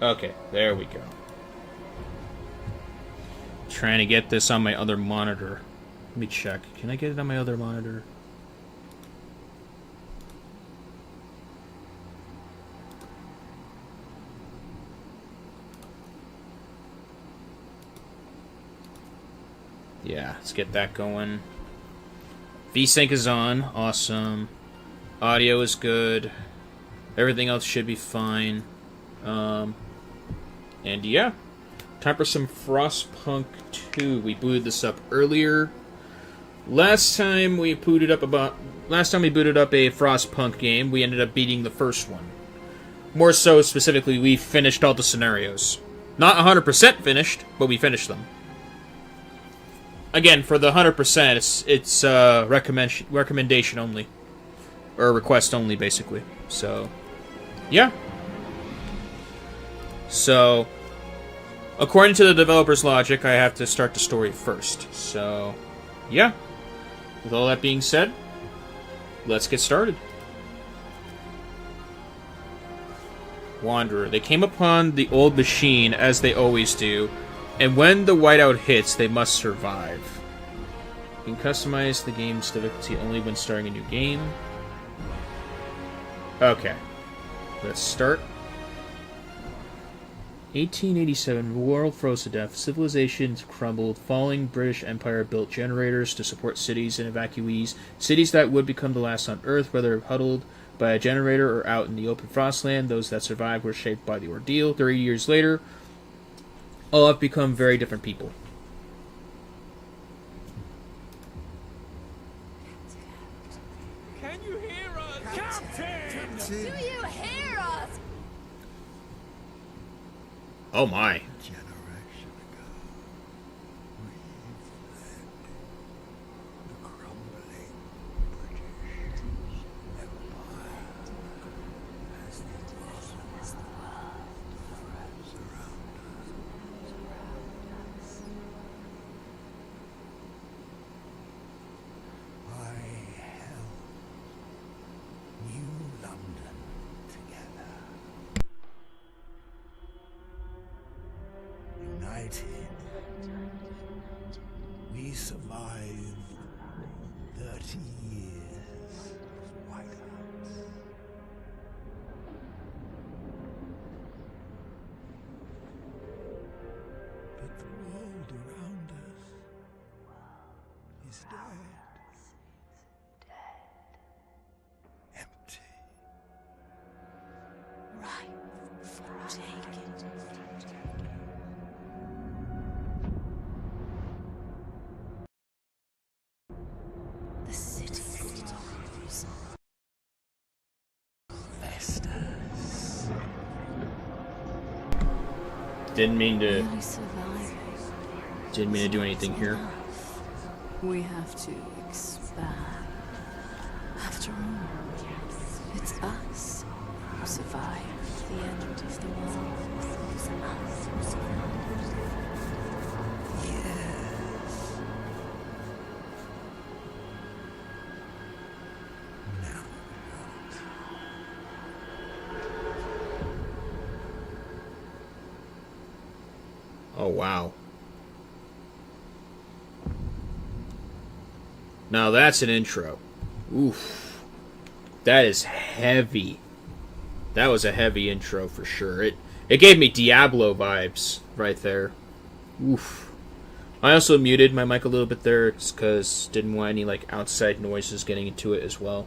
Okay, there we go. Trying to get this on my other monitor. Let me check. Can I get it on my other monitor? Yeah, let's get that going. VSync is on. Awesome. Audio is good. Everything else should be fine. And yeah. Time for some Frostpunk II. We booted this up earlier. Last time we booted up a Frostpunk game, we ended up beating the first one. More so, specifically, we finished all the scenarios. Not 100% finished, but we finished them. Again, for the 100%, it's recommendation only. Or request only, basically. So, yeah. So, according to the developer's logic, I have to start the story first. So, yeah. With all that being said, let's get started. Wanderer. They came upon the old machine, as they always do, and when the whiteout hits, they must survive. You can customize the game's difficulty only when starting a new game. Okay. Let's start. 1887, the world froze to death. Civilizations crumbled. Falling British Empire built generators to support cities and evacuees. Cities that would become the last on Earth, whether huddled by a generator or out in the open frostland. Those that survived were shaped by the ordeal. 30 years later, all have become very different people. Can you hear us? Captain! Do you hear us? Oh my. Generation ago, we fled the crumbling British Empire as the world surrounds us. I held New London together. United, we survived 30 years of whiteouts. But the world around us is dead. Empty. Right for taking. The city grows. Festus. Didn't mean to Only surviving. do anything here. We have to expand. After all, it's us who survived the end of the world. Yes. Now Oh, wow. Now that's an intro. Oof. That is heavy. That was a heavy intro for sure. It gave me Diablo vibes right there. Oof. I also muted my mic a little bit there because didn't want any like outside noises getting into it as well.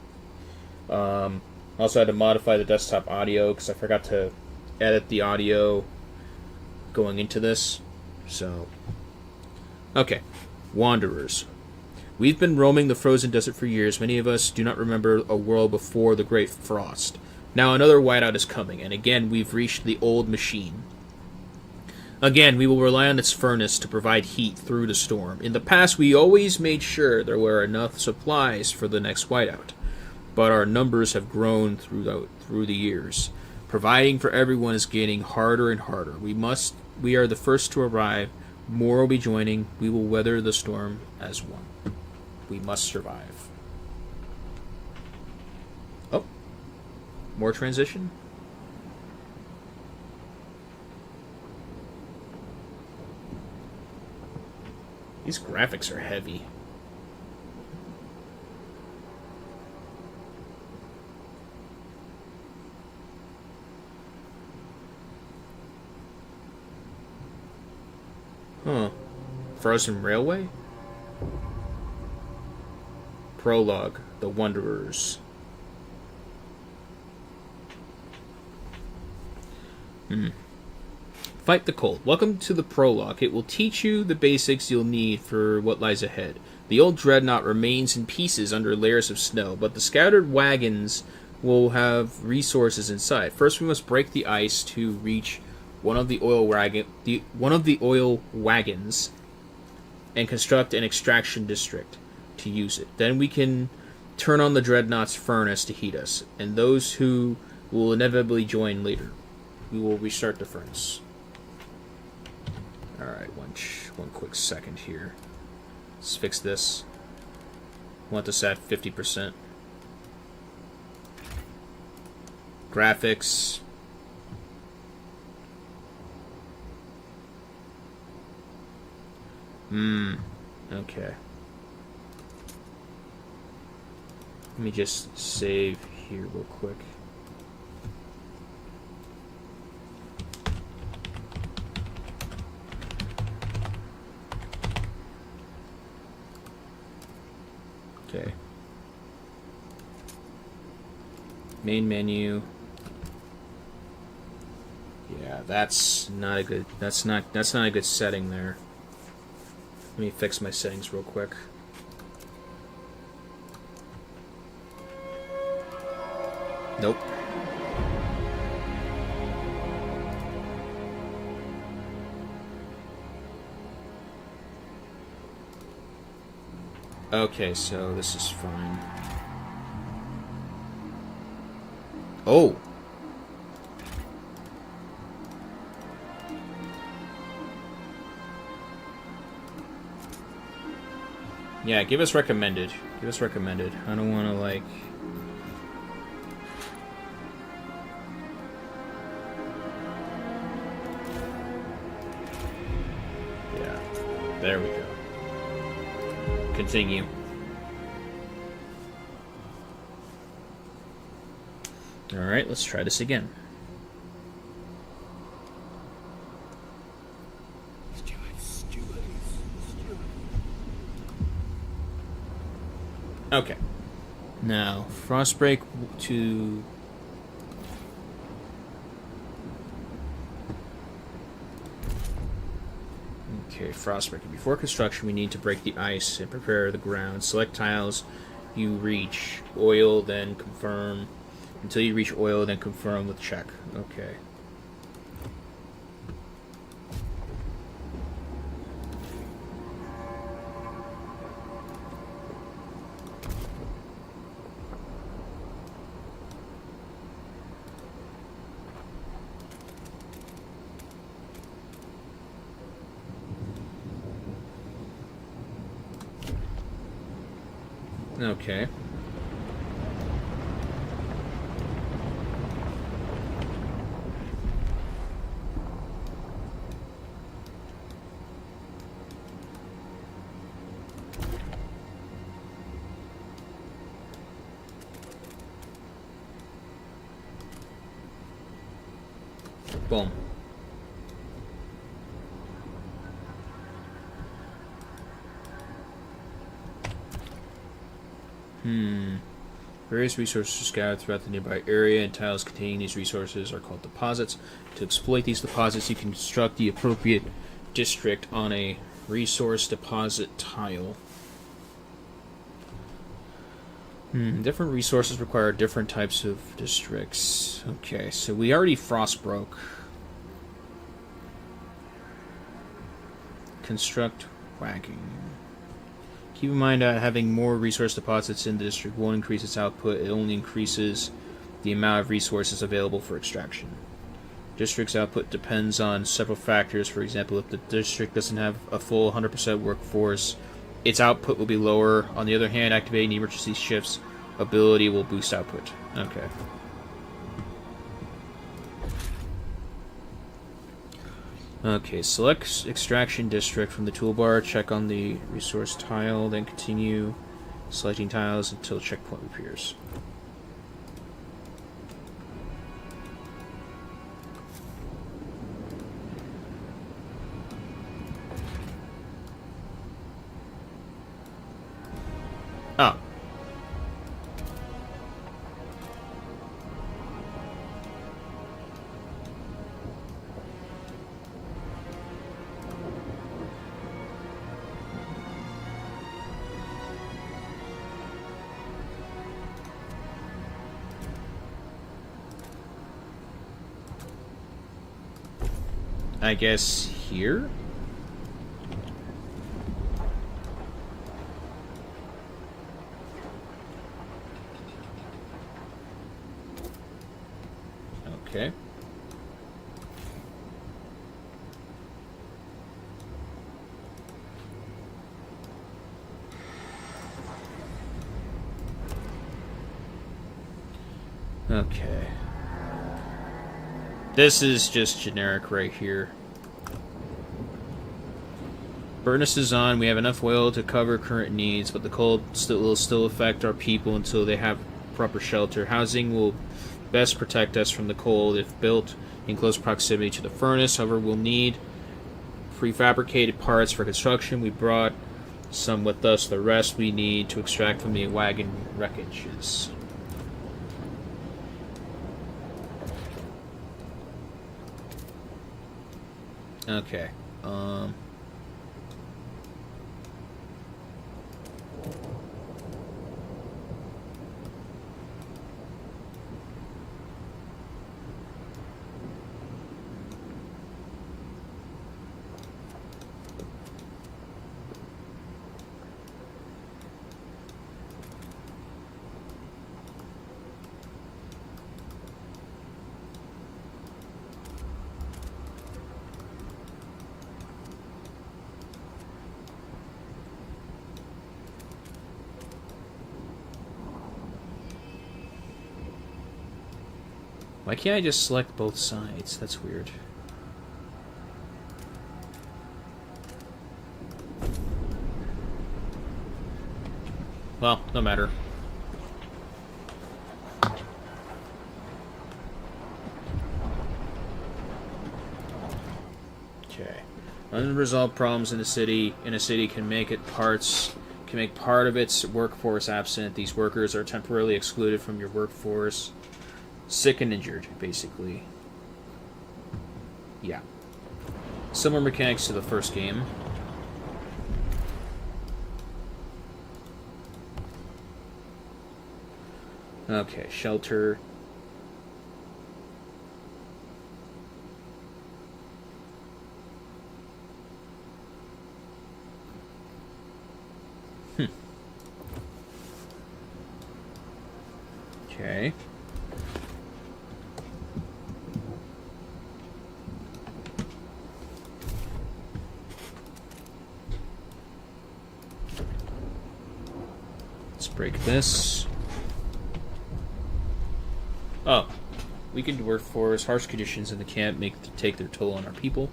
Also had to modify the desktop audio because I forgot to edit the audio going into this. So, okay. Wanderers. We've been roaming the frozen desert for years. Many of us do not remember a world before the Great Frost. Now another whiteout is coming, and again we've reached the old machine. Again, we will rely on its furnace to provide heat through the storm. In the past, we always made sure there were enough supplies for the next whiteout, but our numbers have grown through the years. Providing for everyone is getting harder and harder. We are the first to arrive. More will be joining. We will weather the storm as one. We must survive. Oh. More transition? These graphics are heavy. Huh. Frozen Railway? Prologue, The Wanderers. Fight the cold. Welcome to the prologue. It will teach you the basics you'll need for what lies ahead. The old dreadnought remains in pieces under layers of snow, but the scattered wagons will have resources inside. First, we must break the ice to reach one of the oil wagons and construct an extraction district to use it. Then we can turn on the dreadnought's furnace to heat us, and those who will inevitably join later. We will restart the furnace. Alright, one quick second here. Let's fix this. Want this at 50%. Graphics. Okay. Let me just save here real quick. Okay. Main menu. Yeah, that's not a good setting there. Let me fix my settings real quick. Nope. Okay, so this is fine. Oh! Yeah, give us recommended. Give us recommended. I don't want to, like... Yeah. There we go. Continue. Alright, let's try this again. Okay. Now, Frostbreak to... Okay, Frostbreak. Before construction, we need to break the ice and prepare the ground. Select tiles you reach. Oil, then confirm. Until you reach oil, then confirm with check. Okay. Okay. Boom. Various resources are scattered throughout the nearby area, and tiles containing these resources are called deposits. To exploit these deposits, you can construct the appropriate district on a resource deposit tile. Different resources require different types of districts. Okay, so we already frost broke. Construct wagon. Keep in mind that having more resource deposits in the district won't increase its output. It only increases the amount of resources available for extraction. District's output depends on several factors. For example, if the district doesn't have a full 100% workforce, its output will be lower. On the other hand, activating the emergency shifts ability will boost output. Okay. Okay, select extraction district from the toolbar, check on the resource tile, then continue selecting tiles until checkpoint appears. Oh. I guess here? Okay. Okay. This is just generic right here. Furnace is on. We have enough oil to cover current needs, but the cold will still affect our people until they have proper shelter. Housing will best protect us from the cold if built in close proximity to the furnace. However, we'll need prefabricated parts for construction. We brought some with us. The rest we need to extract from the wagon wreckages. Okay. Why can't I just select both sides? That's weird. Well, no matter. Okay. Unresolved problems in a city can make part of its workforce absent. These workers are temporarily excluded from your workforce. Sick and injured, basically. Yeah. Similar mechanics to the first game. Okay, shelter. Okay. Let's break this. Oh. Weakened workforce. Harsh conditions in the camp take their toll on our people.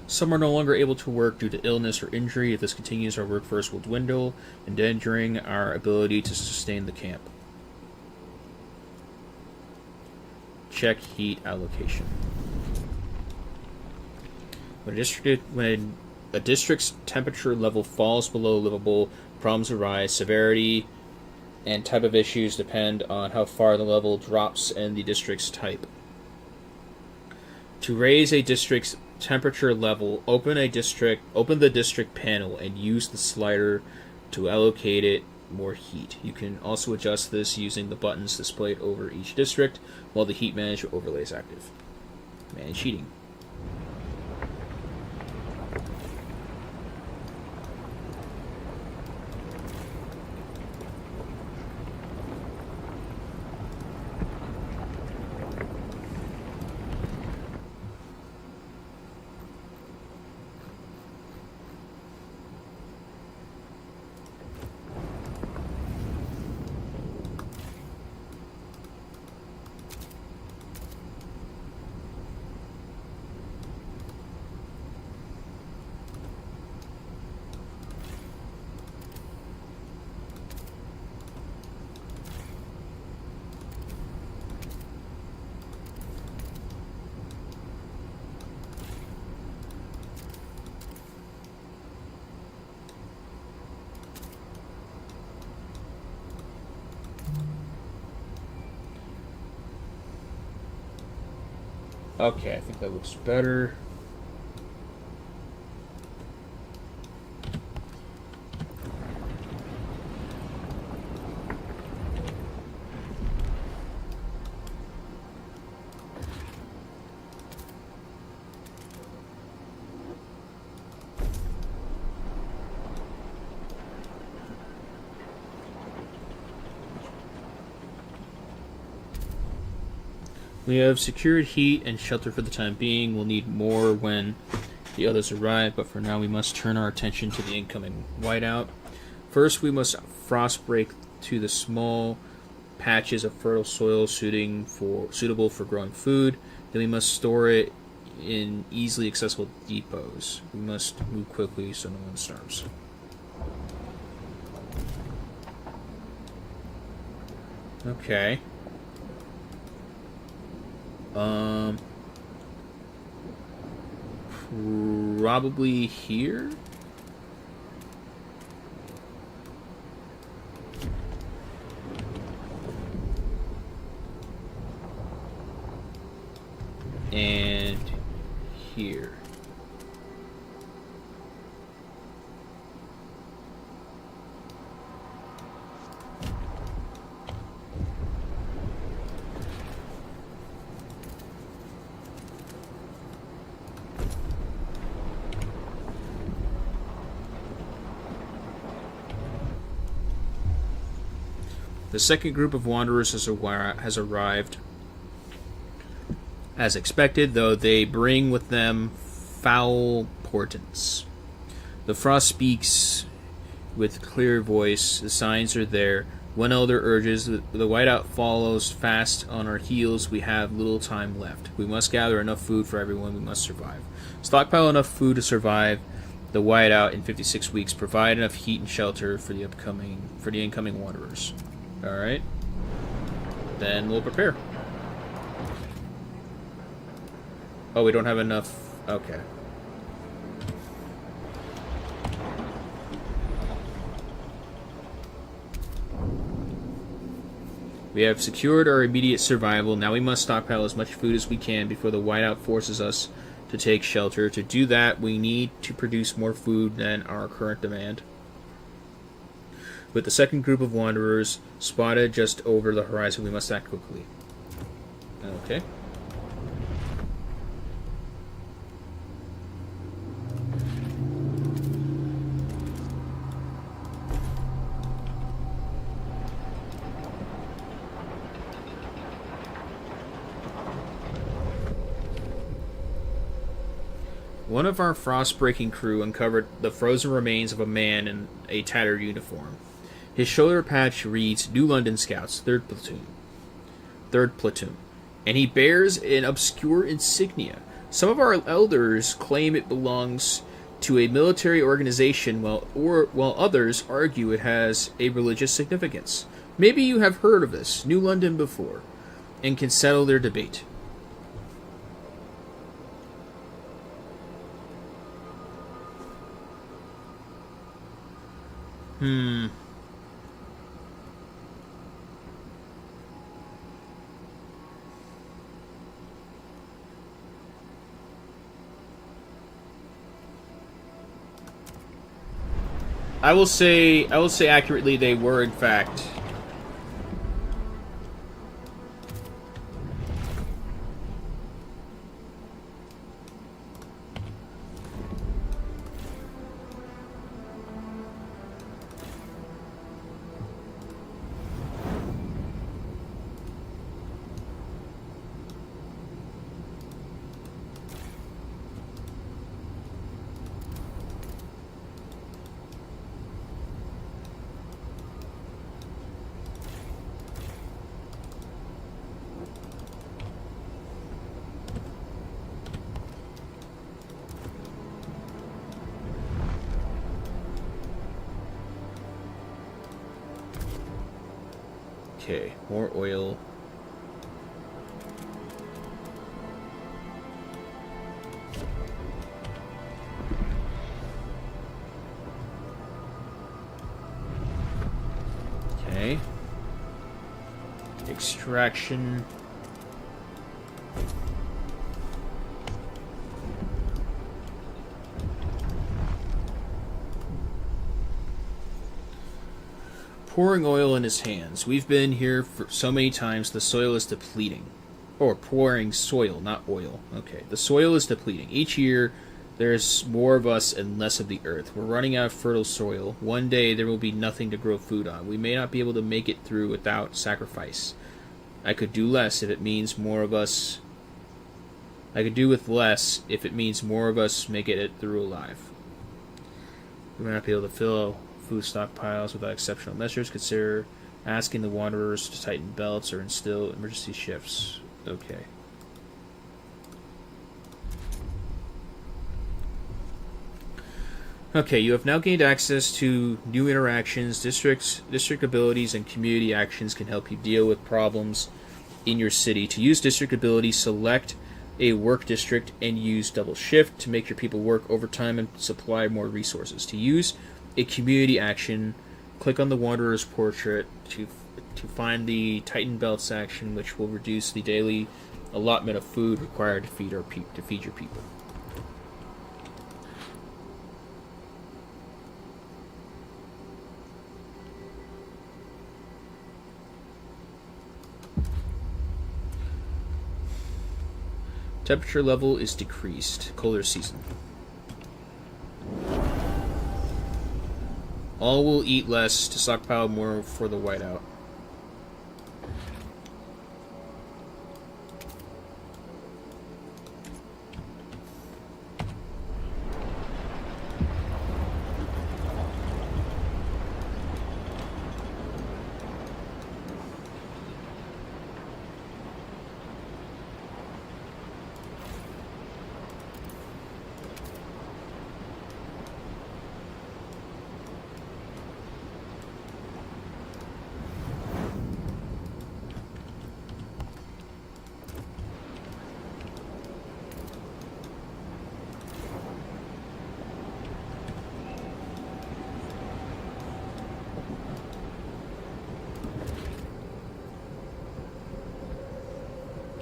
Some are no longer able to work due to illness or injury. If this continues, our workforce will dwindle, endangering our ability to sustain the camp. Check heat allocation. When a district's temperature level falls below livable, problems arise. Severity and type of issues depend on how far the level drops and the district's type. To raise a district's temperature level, open the district panel and use the slider to allocate it more heat. You can also adjust this using the buttons displayed over each district while the heat management overlay is active. Manage heating. Okay, I think that looks better. We have secured heat and shelter for the time being. We'll need more when the others arrive, but for now we must turn our attention to the incoming whiteout. First, we must frost break to the small patches of fertile soil suitable for growing food. Then we must store it in easily accessible depots. We must move quickly so no one starves. Okay. Probably here? And here. The second group of wanderers has arrived, as expected, though they bring with them foul portents. The frost speaks with clear voice. The signs are there. One elder urges. The whiteout follows fast on our heels. We have little time left. We must gather enough food for everyone. We must survive. Stockpile enough food to survive the whiteout in 56 weeks. Provide enough heat and shelter for the incoming wanderers. Alright. Then we'll prepare. Oh, we don't have enough. Okay. We have secured our immediate survival. Now we must stockpile as much food as we can before the whiteout forces us to take shelter. To do that, we need to produce more food than our current demand. With the second group of wanderers spotted just over the horizon, we must act quickly. Okay. One of our frost-breaking crew uncovered the frozen remains of a man in a tattered uniform. His shoulder patch reads New London Scouts, 3rd Platoon, and he bears an obscure insignia. Some of our elders claim it belongs to a military organization, while others argue it has a religious significance. Maybe you have heard of this, New London, before, and can settle their debate. I will say accurately they were in fact okay, more oil. Okay. Extraction. pouring oil in his hands. We've been here for so many times, the soil is depleting. Or pouring soil, not oil. Okay, the soil is depleting. Each year, there's more of us and less of the earth. We're running out of fertile soil. One day, there will be nothing to grow food on. We may not be able to make it through without sacrifice. I could do less if it means more of us... I could do with less if it means more of us make it through alive. We may not be able to fill food stockpiles without exceptional measures. Consider asking the wanderers to tighten belts or instill emergency shifts. Okay. Okay, you have now gained access to new interactions. District abilities and community actions can help you deal with problems in your city. To use district abilities, select a work district and use double shift to make your people work overtime and supply more resources. To use a community action, click on the Wanderer's portrait to find the Tighten Belts action, which will reduce the daily allotment of food required to feed your people. Temperature level is decreased. Colder season. All will eat less to stockpile more for the whiteout.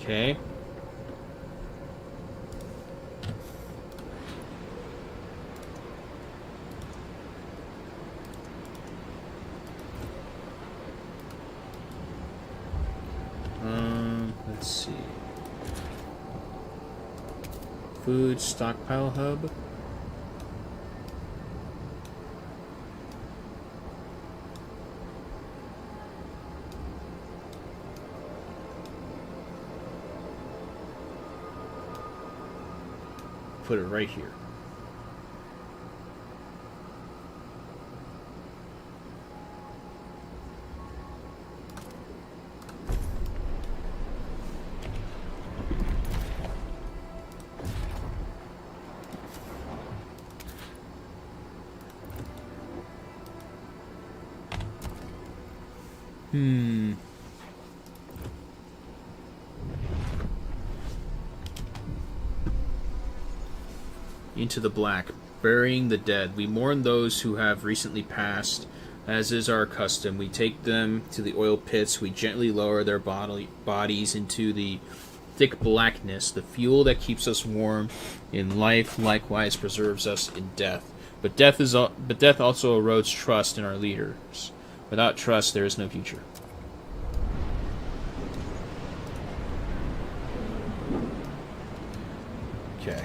Okay. Let's see. Food stockpile hub. Put it right here. Into the black, burying the dead. We mourn those who have recently passed, as is our custom. We take them to the oil pits. We gently lower their bodies into the thick blackness, the fuel that keeps us warm in life, likewise preserves us in death. But death also erodes trust in our leaders. Without trust, there is no future. Okay.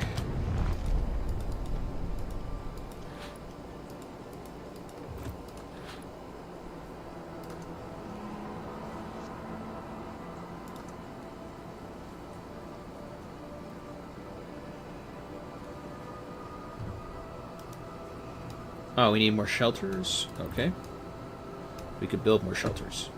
Oh, we need more shelters. Okay. We could build more shelters.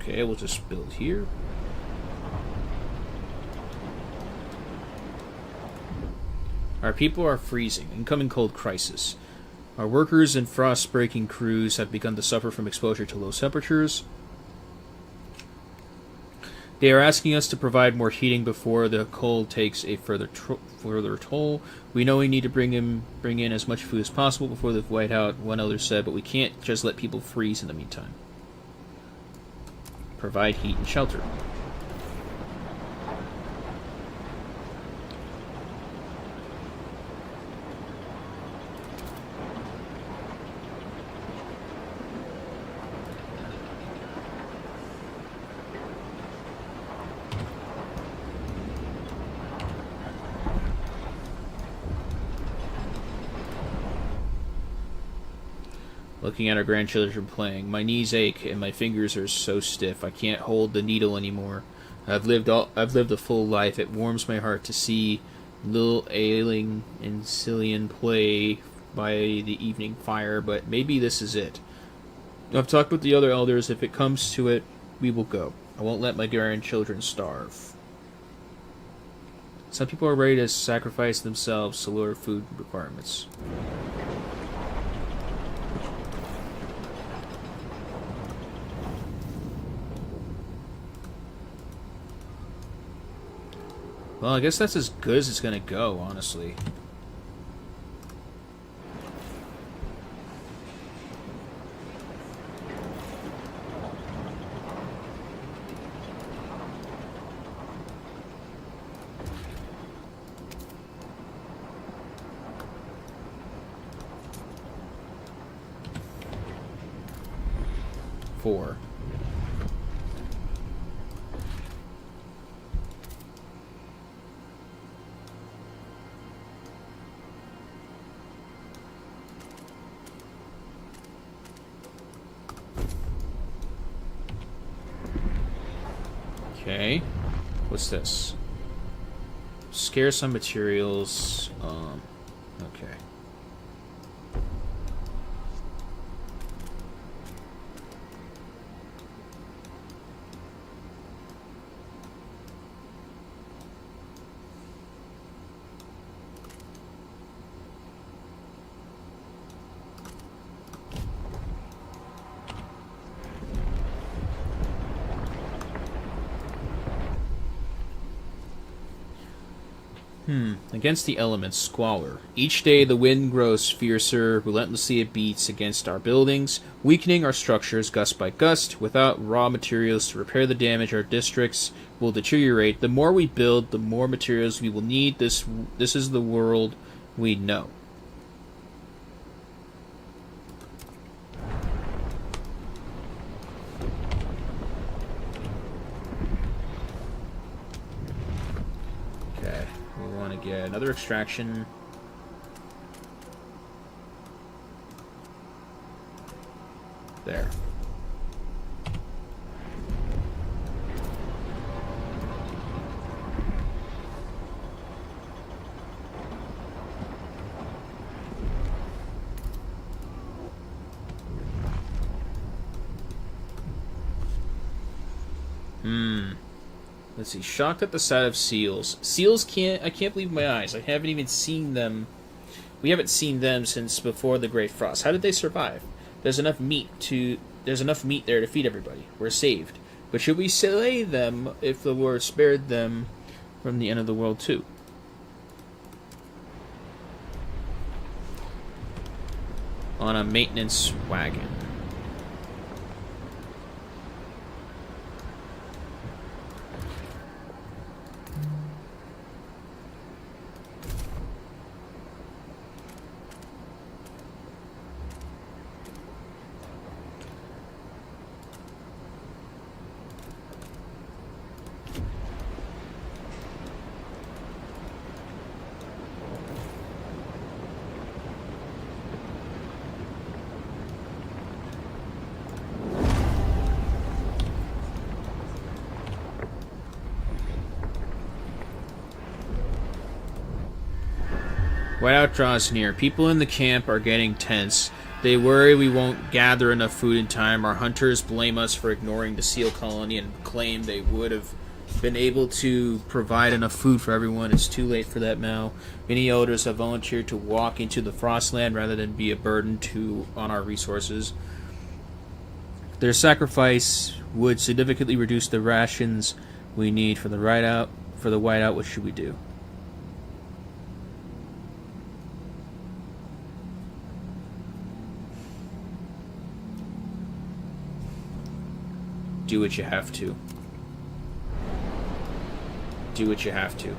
Okay, we'll just build here. Our people are freezing. Incoming cold crisis. Our workers and frost-breaking crews have begun to suffer from exposure to low temperatures. They are asking us to provide more heating before the cold takes a further toll. We know we need to bring in as much food as possible before the whiteout, one elder said, but we can't just let people freeze in the meantime. Provide heat and shelter. Looking at our grandchildren playing, my knees ache and my fingers are so stiff I can't hold the needle anymore. I've lived a full life. It warms my heart to see little Ailing and Cillian play by the evening fire, but maybe this is it. I've talked with the other elders. If it comes to it, we will go. I won't let my grandchildren starve. Some people are ready to sacrifice themselves to lower food requirements. Well, I guess that's as good as it's gonna go, honestly. Four. Okay, what's this? Scarce on materials. Okay. Against the elements, squalor. Each day the wind grows fiercer, relentlessly it beats against our buildings, weakening our structures gust by gust. Without raw materials to repair the damage, our districts will deteriorate. The more we build, the more materials we will need. This is the world we know. Get another extraction. There. Let's see. Shocked at the sight of seals. Seals I can't believe my eyes. I haven't even seen them. We haven't seen them since before the Great Frost. How did they survive? There's enough meat there to feed everybody. We're saved. But should we slay them if the Lord spared them from the end of the world too? On a maintenance wagon. Whiteout draws near. People in the camp are getting tense. They worry we won't gather enough food in time. Our hunters blame us for ignoring the seal colony and claim they would have been able to provide enough food for everyone. It's too late for that now. Many elders have volunteered to walk into the Frostland rather than be a burden on our resources. Their sacrifice would significantly reduce the rations we need for the whiteout. What should we do? Do what you have to. Do what you have to.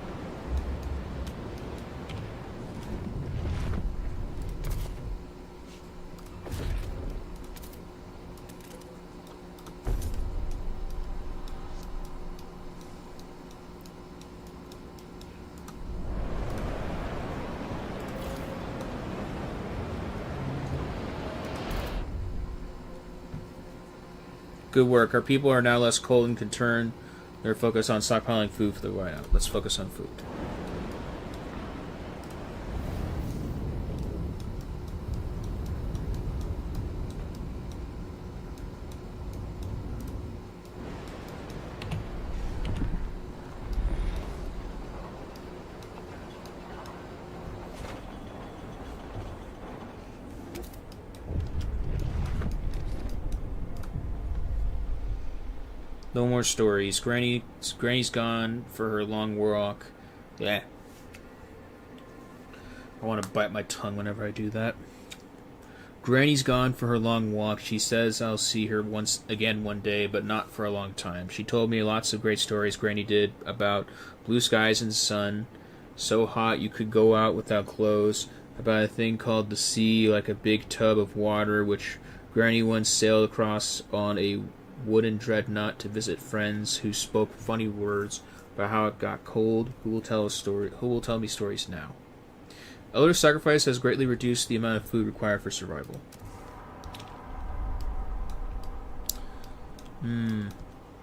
Good work. Our people are now less cold and can turn their focus on stockpiling food for the whiteout. Let's focus on food. No more stories. Granny's gone for her long walk. Yeah. I want to bite my tongue whenever I do that. Granny's gone for her long walk. She says I'll see her once again one day, but not for a long time. She told me lots of great stories Granny did about blue skies and sun, so hot you could go out without clothes, about a thing called the sea, like a big tub of water, which Granny once sailed across on a wooden dreadnought to visit friends who spoke funny words about how it got cold. Who will tell me stories now? Elder sacrifice has greatly reduced the amount of food required for survival.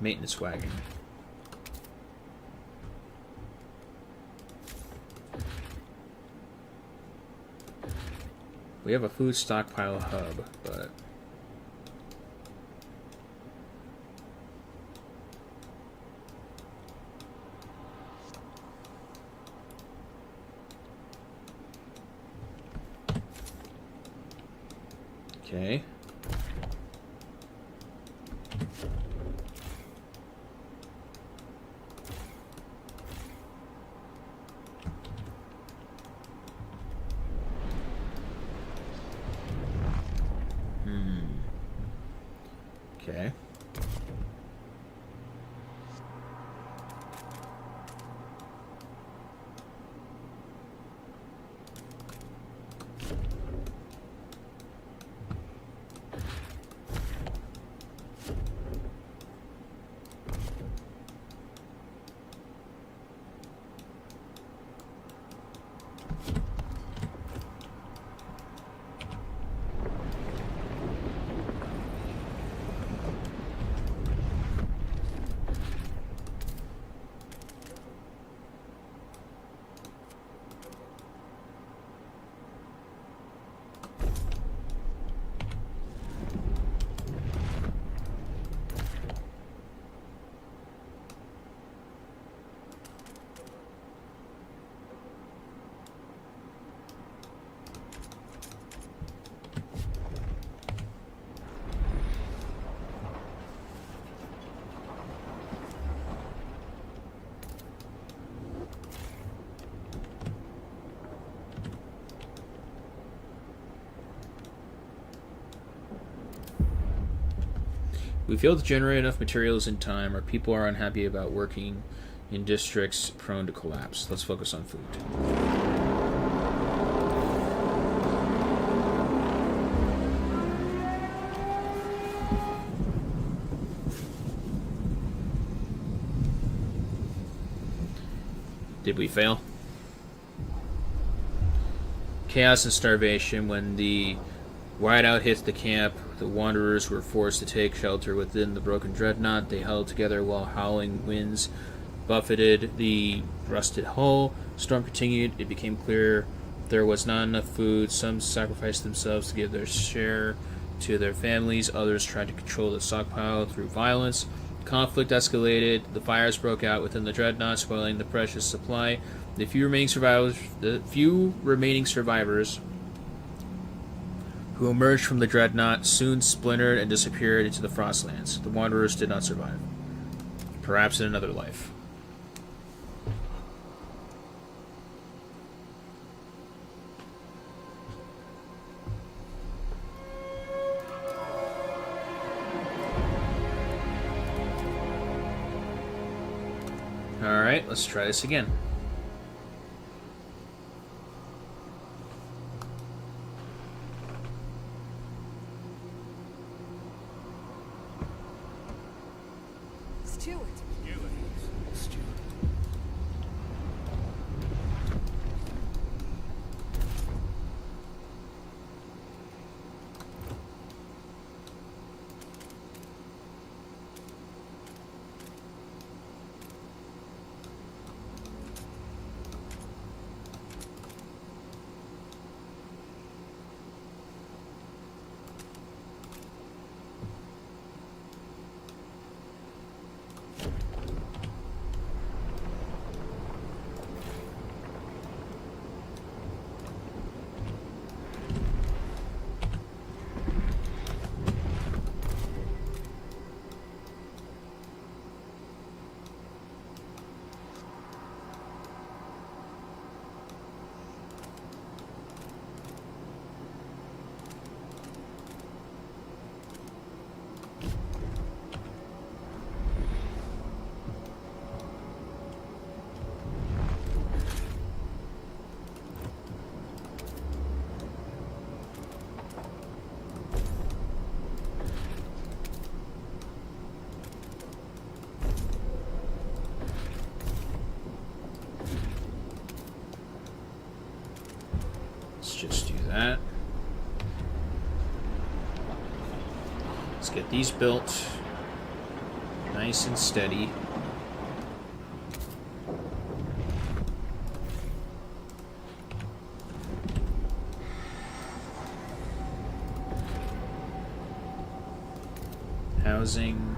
Maintenance wagon. We have a food stockpile hub, but okay. Okay. We failed to generate enough materials in time. Our people are unhappy about working in districts prone to collapse. Let's focus on food. Did we fail? Chaos and starvation. When the whiteout hit the camp, the wanderers were forced to take shelter within the broken dreadnought. They held together while howling winds buffeted the rusted hull. Storm continued. It became clear there was not enough food. Some sacrificed themselves to give their share to their families. Others tried to control the stockpile through violence. Conflict escalated. The fires broke out within the dreadnought, spoiling the precious supply. The few remaining survivors who emerged from the dreadnought soon splintered and disappeared into the Frostlands. The Wanderers did not survive. Perhaps in another life. Alright, let's try this again. Stewart. Let's just do that. Let's get these built nice and steady. Housing.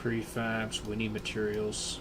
Prefabs, we need materials.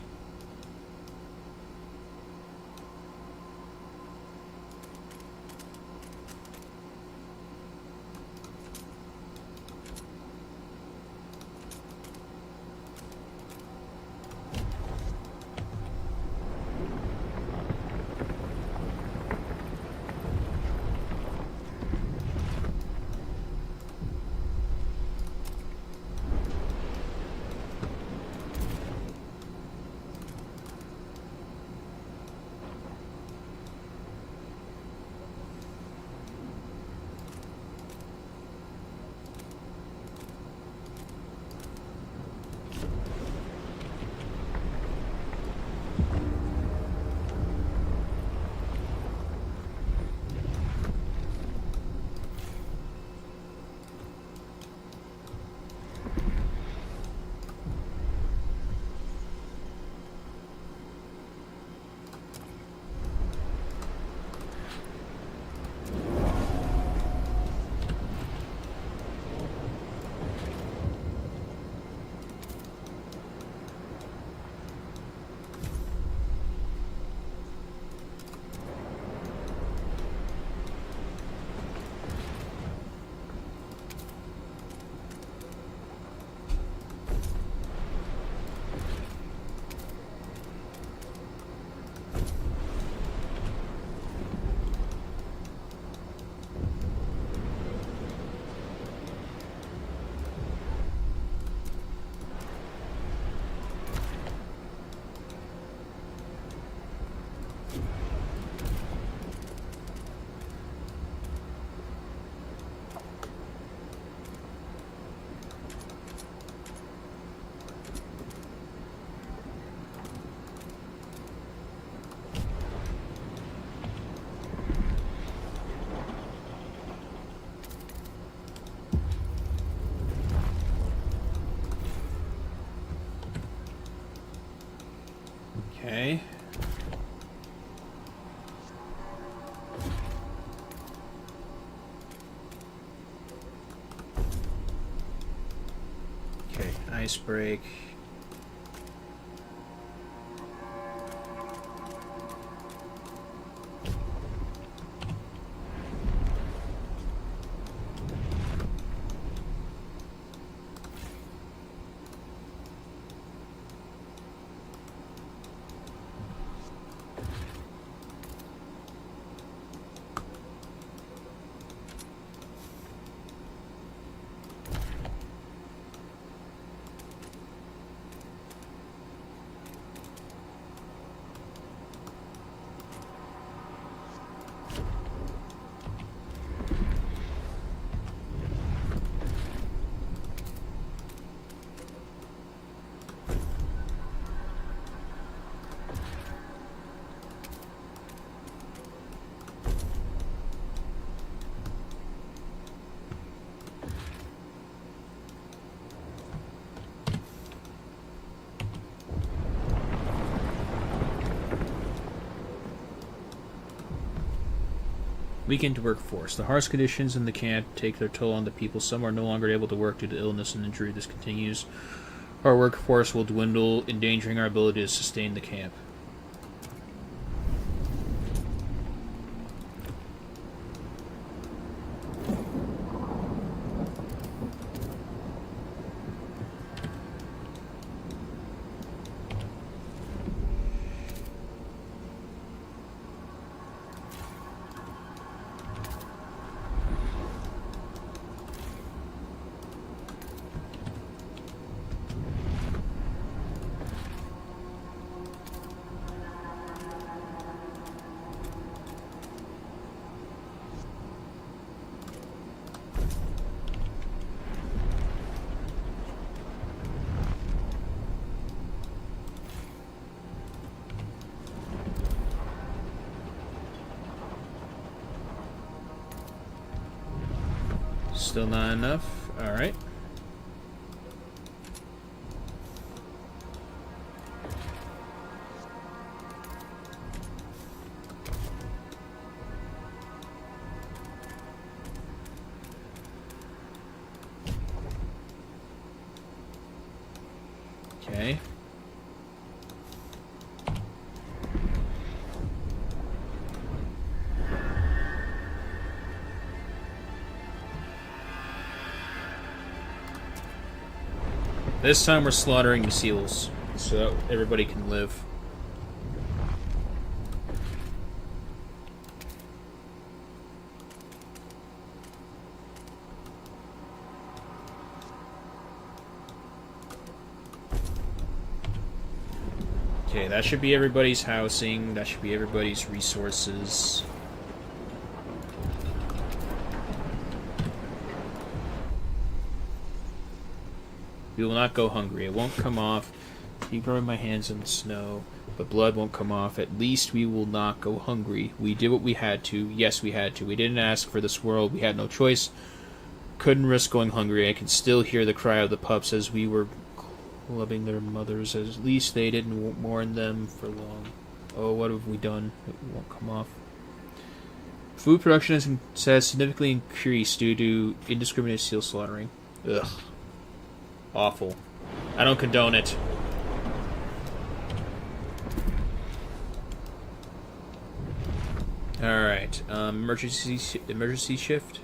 Okay. Okay, ice break. Weakened workforce. The harsh conditions in the camp take their toll on the people. Some are no longer able to work due to illness and injury. This continues. Our workforce will dwindle, endangering our ability to sustain the camp. Still not enough. Alright. This time we're slaughtering the seals, so that everybody can live. Okay, that should be everybody's housing. That should be everybody's resources. We will not go hungry. It won't come off. Keep rubbing my hands in the snow, but blood won't come off. At least we will not go hungry. We did what we had to. Yes, we had to. We didn't ask for this world. We had no choice. Couldn't risk going hungry. I can still hear the cry of the pups as we were clubbing their mothers. At least they didn't warn them for long. Oh, what have we done? It won't come off. Food production has significantly increased due to indiscriminate seal slaughtering. Ugh. Awful. I don't condone it. Alright, emergency shift.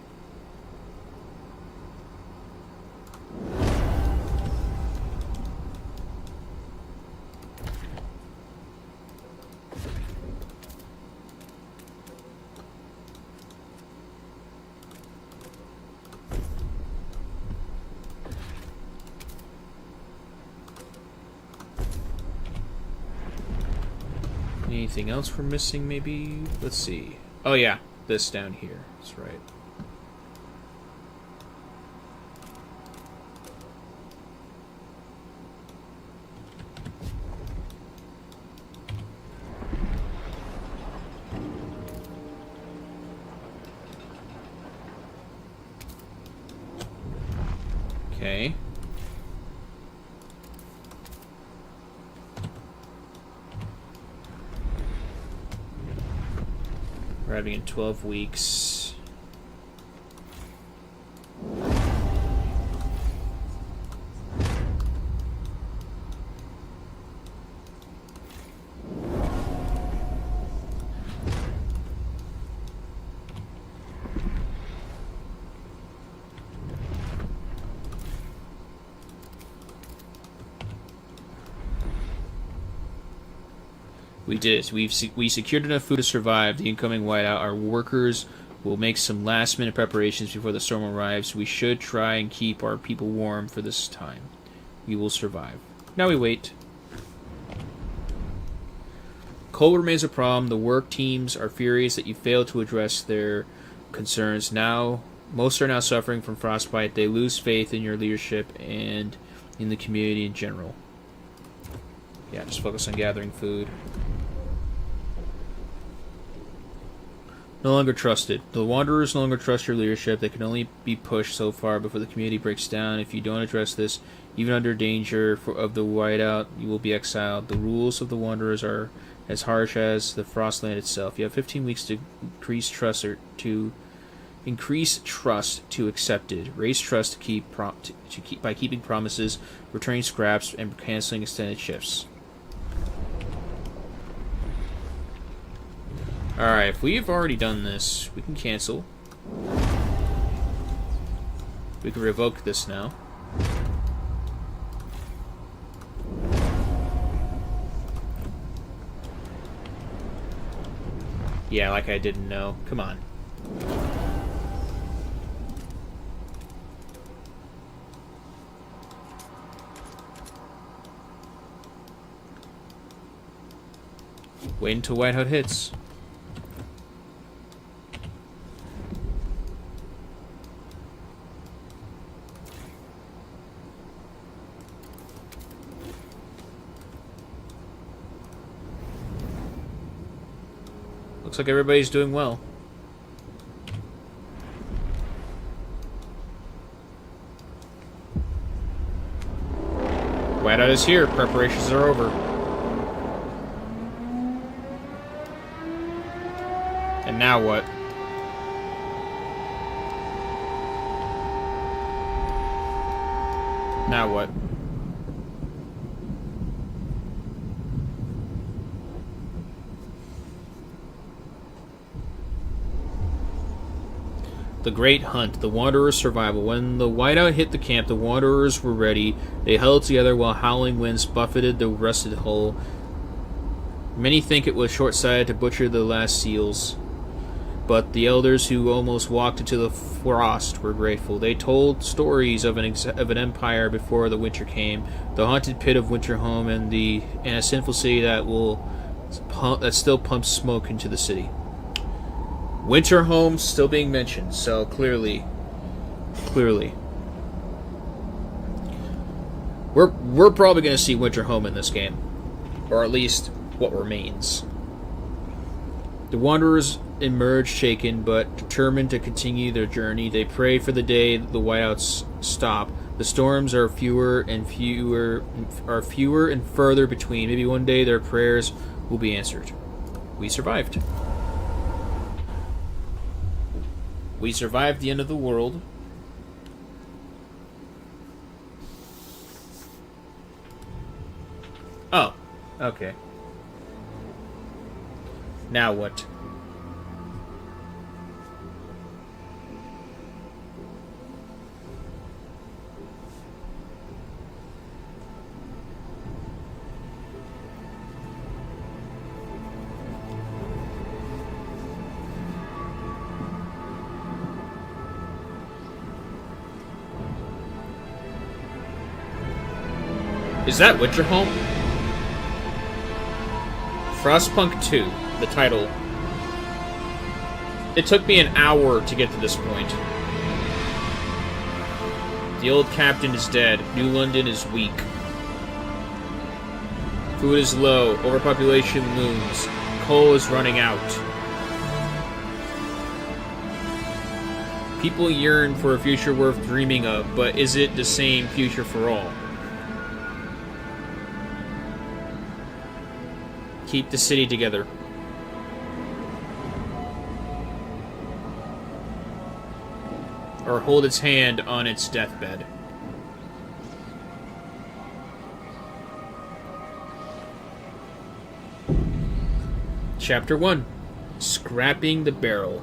Anything else we're missing, maybe? Let's see. Oh yeah, this down here. That's right. Okay. Arriving in 12 weeks. We did it. We secured enough food to survive the incoming whiteout. Our workers will make some last-minute preparations before the storm arrives. We should try and keep our people warm for this time. We will survive. Now we wait. Cold remains a problem. The work teams are furious that you failed to address their concerns. Now, most are now suffering from frostbite. They lose faith in your leadership and in the community in general. Yeah, just focus on gathering food. No longer trusted. The Wanderers no longer trust your leadership. They can only be pushed so far before the community breaks down. If you don't address this, even under danger of the whiteout, you will be exiled. The rules of the Wanderers are as harsh as the Frostland itself. You have 15 weeks to increase trust to accepted. Raise trust by keeping promises, returning scraps, and canceling extended shifts. Alright, if we've already done this, we can cancel. We can revoke this now. Yeah, like I didn't know. Come on. Wait until Whiteout hits. Looks like everybody's doing well. Whiteout is here. Preparations are over. And now what? Now what? The Great Hunt, the Wanderers' survival. When the whiteout hit the camp, the Wanderers were ready. They huddled together while howling winds buffeted the rusted hull. Many think it was short-sighted to butcher the last seals, but the elders who almost walked into the frost were grateful. They told stories of an empire before the winter came, the haunted pit of Winterhome, and a sinful city that still pumps smoke into the city. Winterhome still being mentioned, so clearly, we're probably going to see Winterhome in this game, or at least what remains. The Wanderers emerged shaken but determined to continue their journey. They pray for the day the whiteouts stop. The storms are fewer and further between. Maybe one day their prayers will be answered. We survived. We survived the end of the world. Oh, okay. Now what? Is that Winterhome? Frostpunk II, the title. It took me an hour to get to this point. The old captain is dead. New London is weak. Food is low. Overpopulation looms. Coal is running out. People yearn for a future worth dreaming of, but is it the same future for all? Keep the city together. Or hold its hand on its deathbed. Chapter 1. Scrapping the Barrel.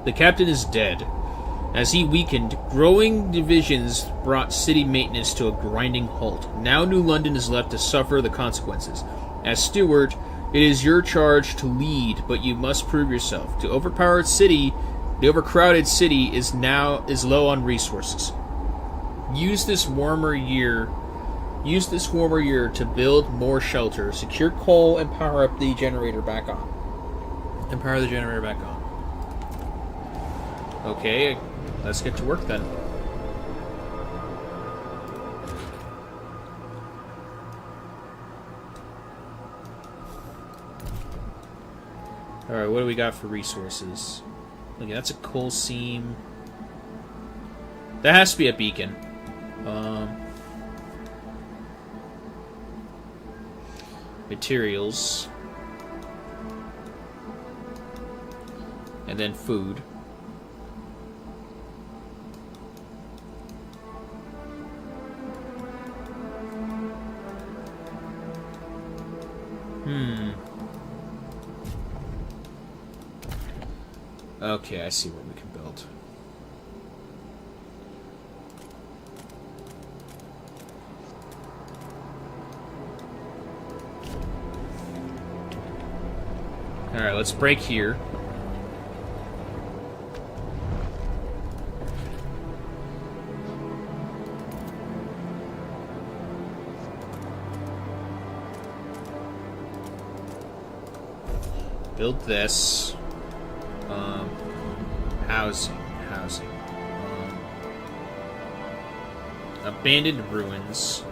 The captain is dead. As he weakened, growing divisions brought city maintenance to a grinding halt. Now New London is left to suffer the consequences. As steward, it is your charge to lead, but you must prove yourself. The overcrowded city is low on resources. Use this warmer year to build more shelter, secure coal, and power up the generator back on. Okay, let's get to work then. Alright, what do we got for resources? Okay, that's a coal seam. That has to be a beacon. Materials. And then food. Okay, I see what we can build. Alright, let's break here. Build this. Housing. Abandoned ruins.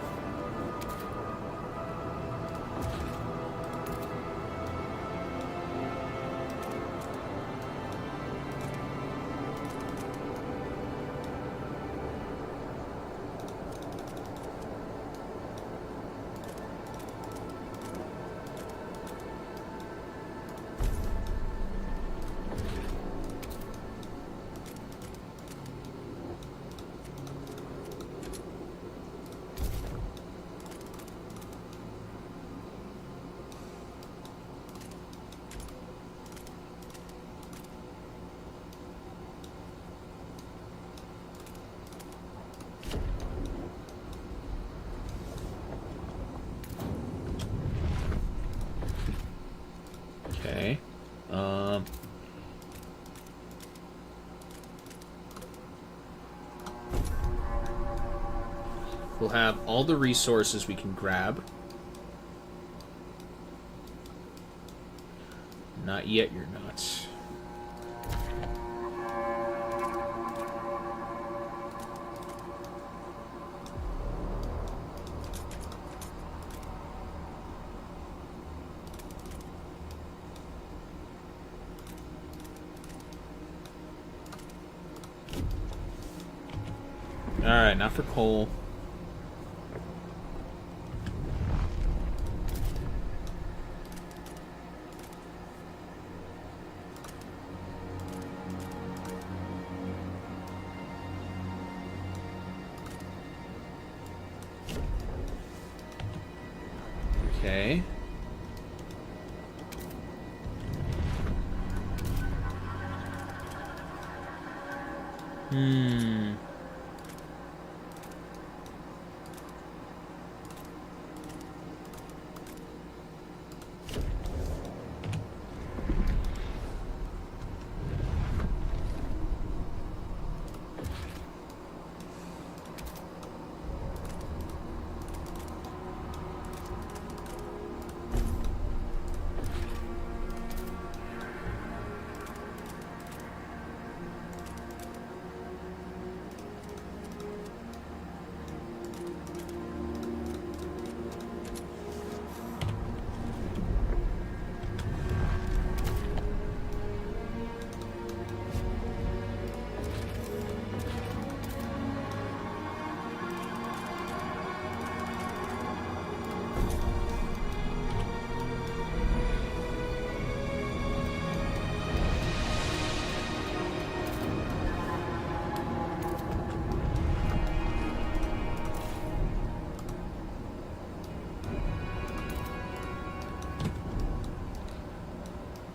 We'll have all the resources we can grab. Not yet, you're not. Alright, not for coal. Okay.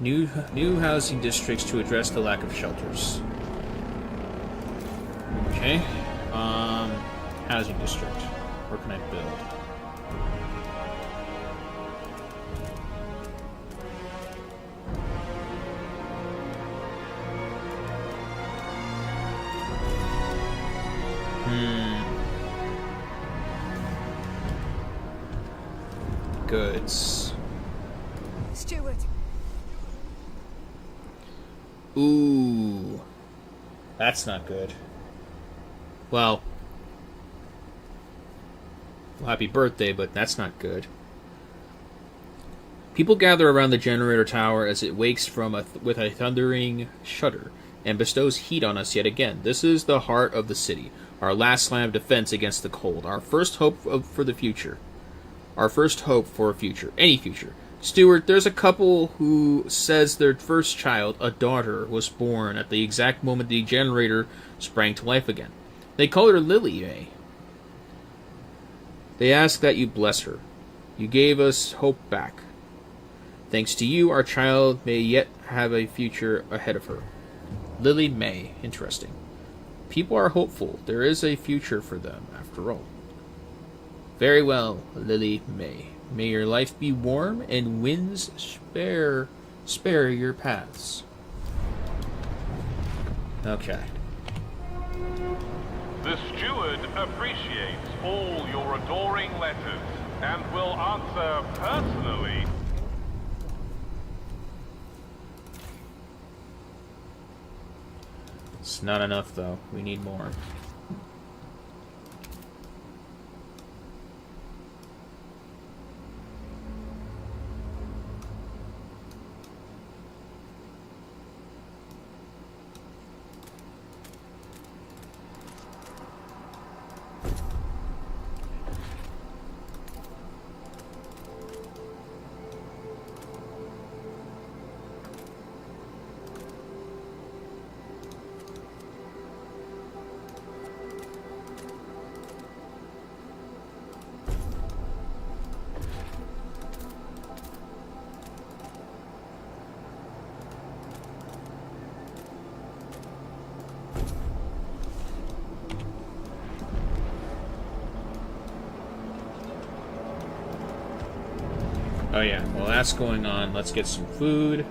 New housing districts to address the lack of shelters. Okay. Housing district. Where can I build? Goods. Steward. Ooh. That's not good. Well, happy birthday, but that's not good. People gather around the generator tower as it wakes with a thundering shudder and bestows heat on us yet again. This is the heart of the city, our last line of defense against the cold, our first hope for the future. Our first hope for a future. Any future. Stewart, there's a couple who says their first child, a daughter, was born at the exact moment the generator sprang to life again. They call her Lily May. They ask that you bless her. You gave us hope back. Thanks to you, our child may yet have a future ahead of her. Lily May. Interesting. People are hopeful. There is a future for them, after all. Very well, Lily May. May your life be warm and winds spare your paths. Okay. The steward appreciates all your adoring letters and will answer personally. It's not enough, though. We need more. Oh yeah, well that's going on. Let's get some food.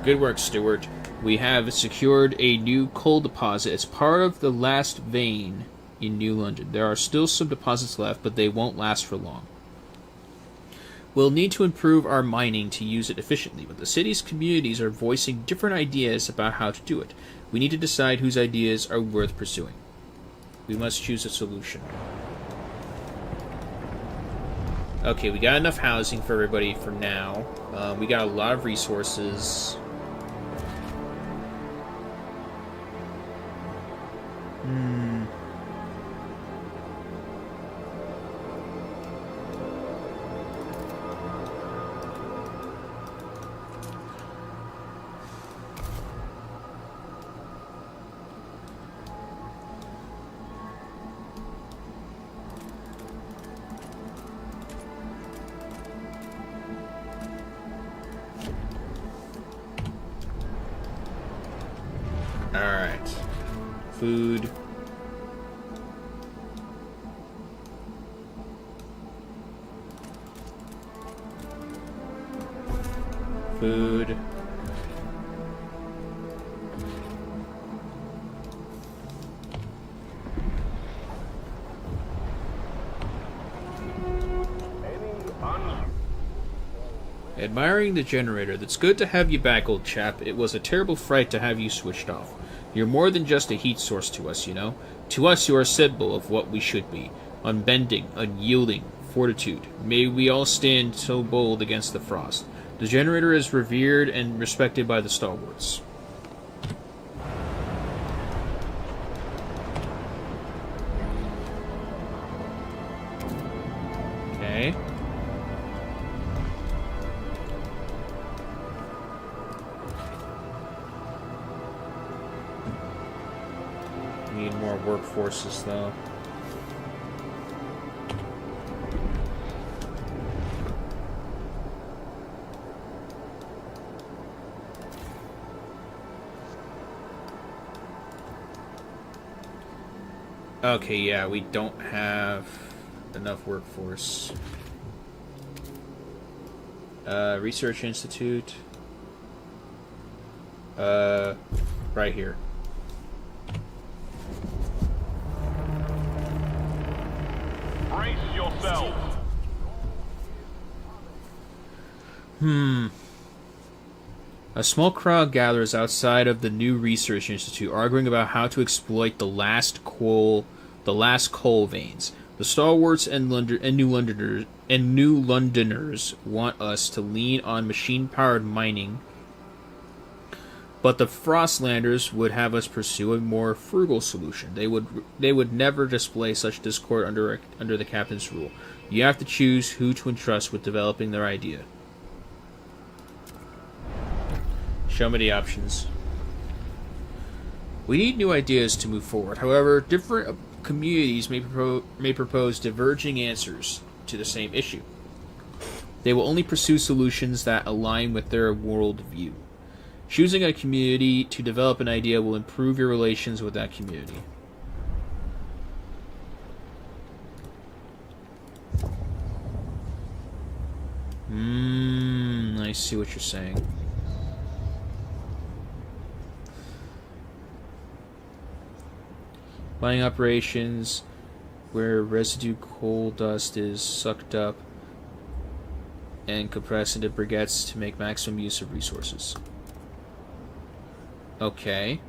Good work, Stewart. We have secured a new coal deposit as part of the last vein in New London. There are still some deposits left, but they won't last for long. We'll need to improve our mining to use it efficiently, but the city's communities are voicing different ideas about how to do it. We need to decide whose ideas are worth pursuing. We must choose a solution. Okay, we got enough housing for everybody for now. We got a lot of resources. Alright. Food. Food. Admiring the generator. That's good to have you back, old chap. It was a terrible fright to have you switched off. You're more than just a heat source to us, you know? To us, you are a symbol of what we should be. Unbending, unyielding, fortitude. May we all stand so bold against the frost. The generator is revered and respected by the stalwarts. Okay. Need more workforces, though. Okay, yeah, we don't have enough workforce. Research Institute. Right here. Brace yourselves. A small crowd gathers outside of the new Research Institute, arguing about how to exploit the last coal veins. The stalwarts and New Londoners want us to lean on machine-powered mining, but the Frostlanders would have us pursue a more frugal solution. They would never display such discord under the captain's rule. You have to choose who to entrust with developing their idea. Show me the options. We need new ideas to move forward. However, different communities may propose diverging answers to the same issue. They will only pursue solutions that align with their worldview. Choosing a community to develop an idea will improve your relations with that community. I see what you're saying. Mining operations where residue coal dust is sucked up and compressed into briquettes to make maximum use of resources. Okay.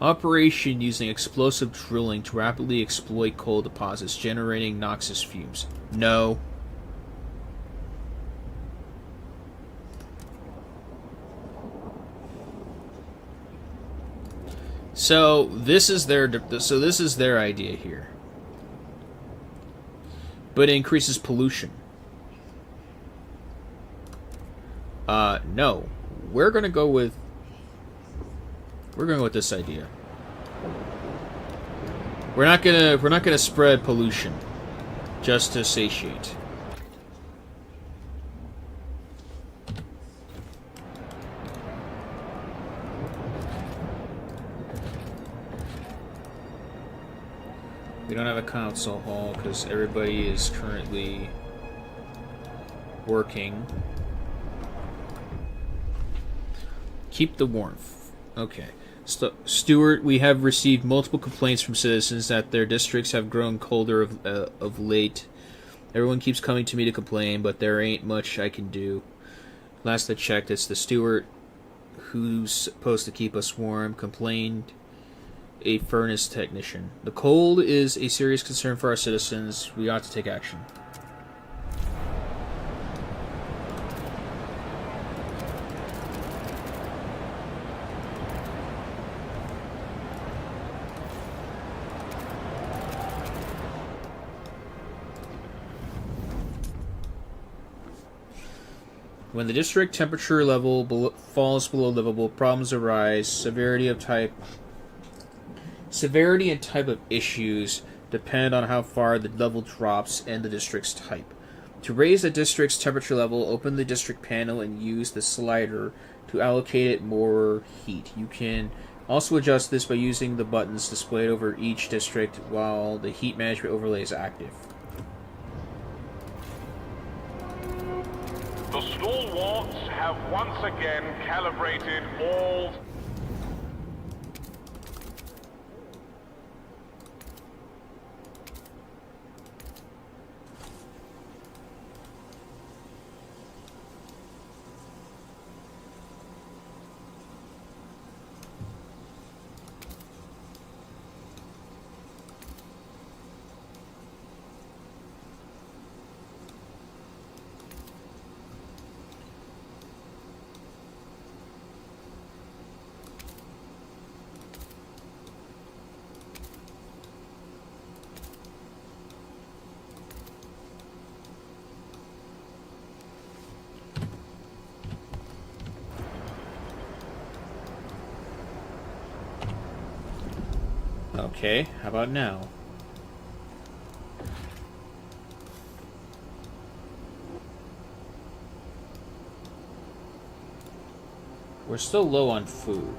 Operation using explosive drilling to rapidly exploit coal deposits, generating noxious fumes. No. So this is their idea here. But it increases pollution. No. We're gonna go with this idea. We're not gonna spread pollution just to satiate. We don't have a council hall because everybody is currently working. Keep the warmth. Okay. Stewart, we have received multiple complaints from citizens that their districts have grown colder of late. Everyone keeps coming to me to complain, but there ain't much I can do. Last I checked, it's the steward who's supposed to keep us warm, complained a furnace technician. The cold is a serious concern for our citizens. We ought to take action. When the district temperature level falls below livable, problems arise. Severity and type of issues depend on how far the level drops and the district's type. To raise the district's temperature level, open the district panel and use the slider to allocate it more heat. You can also adjust this by using the buttons displayed over each district while the heat management overlay is active. The stalwarts have once again calibrated all... Okay, how about now? We're still low on food.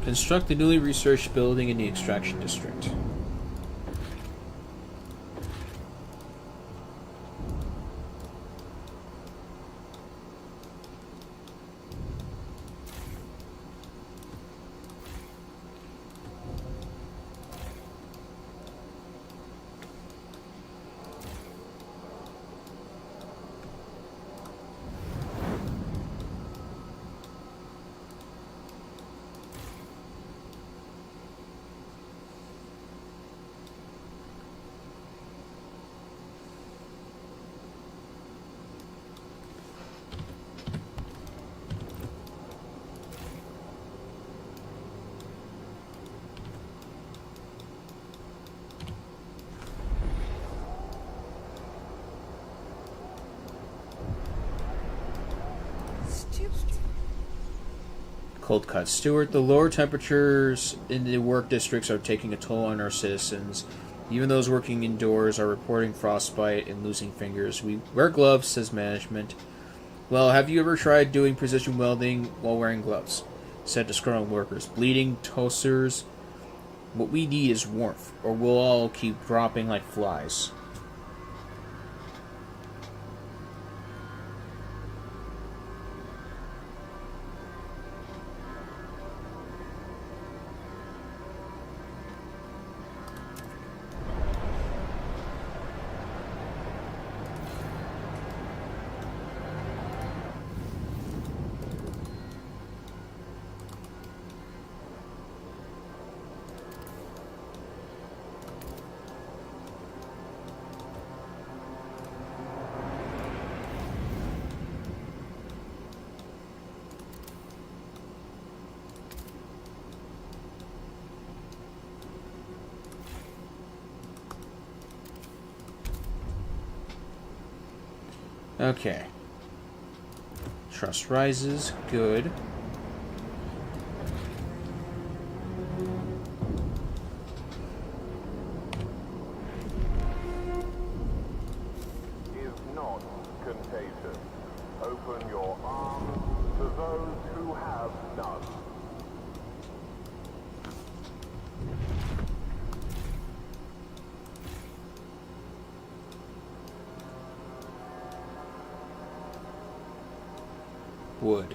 Construct the newly researched building in the extraction district. Cold cut. Stewart, the lower temperatures in the work districts are taking a toll on our citizens. Even those working indoors are reporting frostbite and losing fingers. We wear gloves, says management. Well, have you ever tried doing precision welding while wearing gloves? Said disgruntled workers. Bleeding, toasters. What we need is warmth, or we'll all keep dropping like flies. Okay. Trust rises. Good. Is not contagious. Open your arms to those who have none. wood.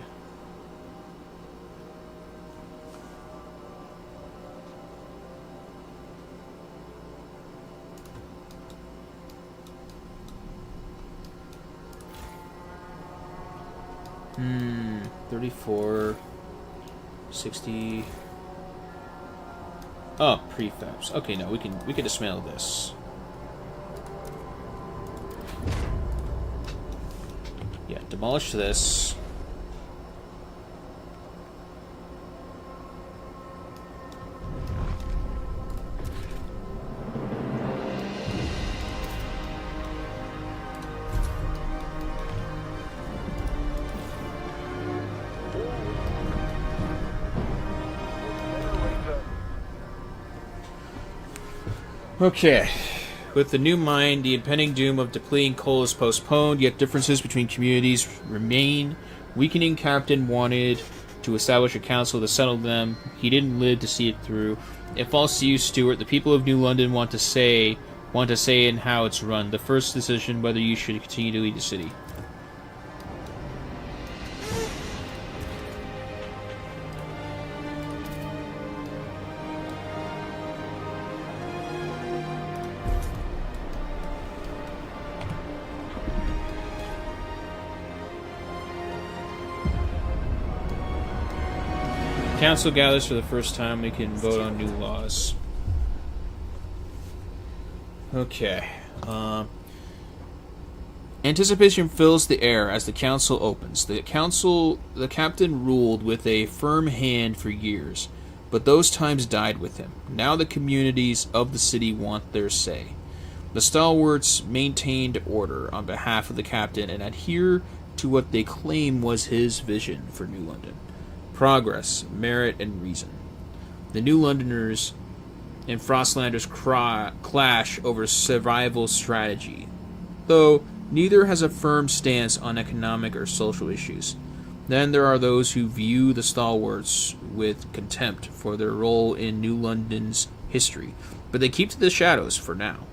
Hmm, 34, 60. Oh, prefabs. Okay, no, we can dismantle this. Yeah, demolish this. Okay. With the new mine, the impending doom of depleting coal is postponed, yet differences between communities remain. Weakening Captain wanted to establish a council to settle them. He didn't live to see it through. It falls to you, Stuart. The people of New London want to say in how it's run. The first decision whether you should continue to lead the city. Council gathers for the first time. We can vote on new laws. Okay. Anticipation fills the air as the council opens. The captain ruled with a firm hand for years, but those times died with him. Now the communities of the city want their say. The stalwarts maintained order on behalf of the captain and adhere to what they claim was his vision for New London. Progress, merit, and reason. The New Londoners and Frostlanders clash over survival strategy, though neither has a firm stance on economic or social issues. Then there are those who view the stalwarts with contempt for their role in New London's history, but they keep to the shadows for now.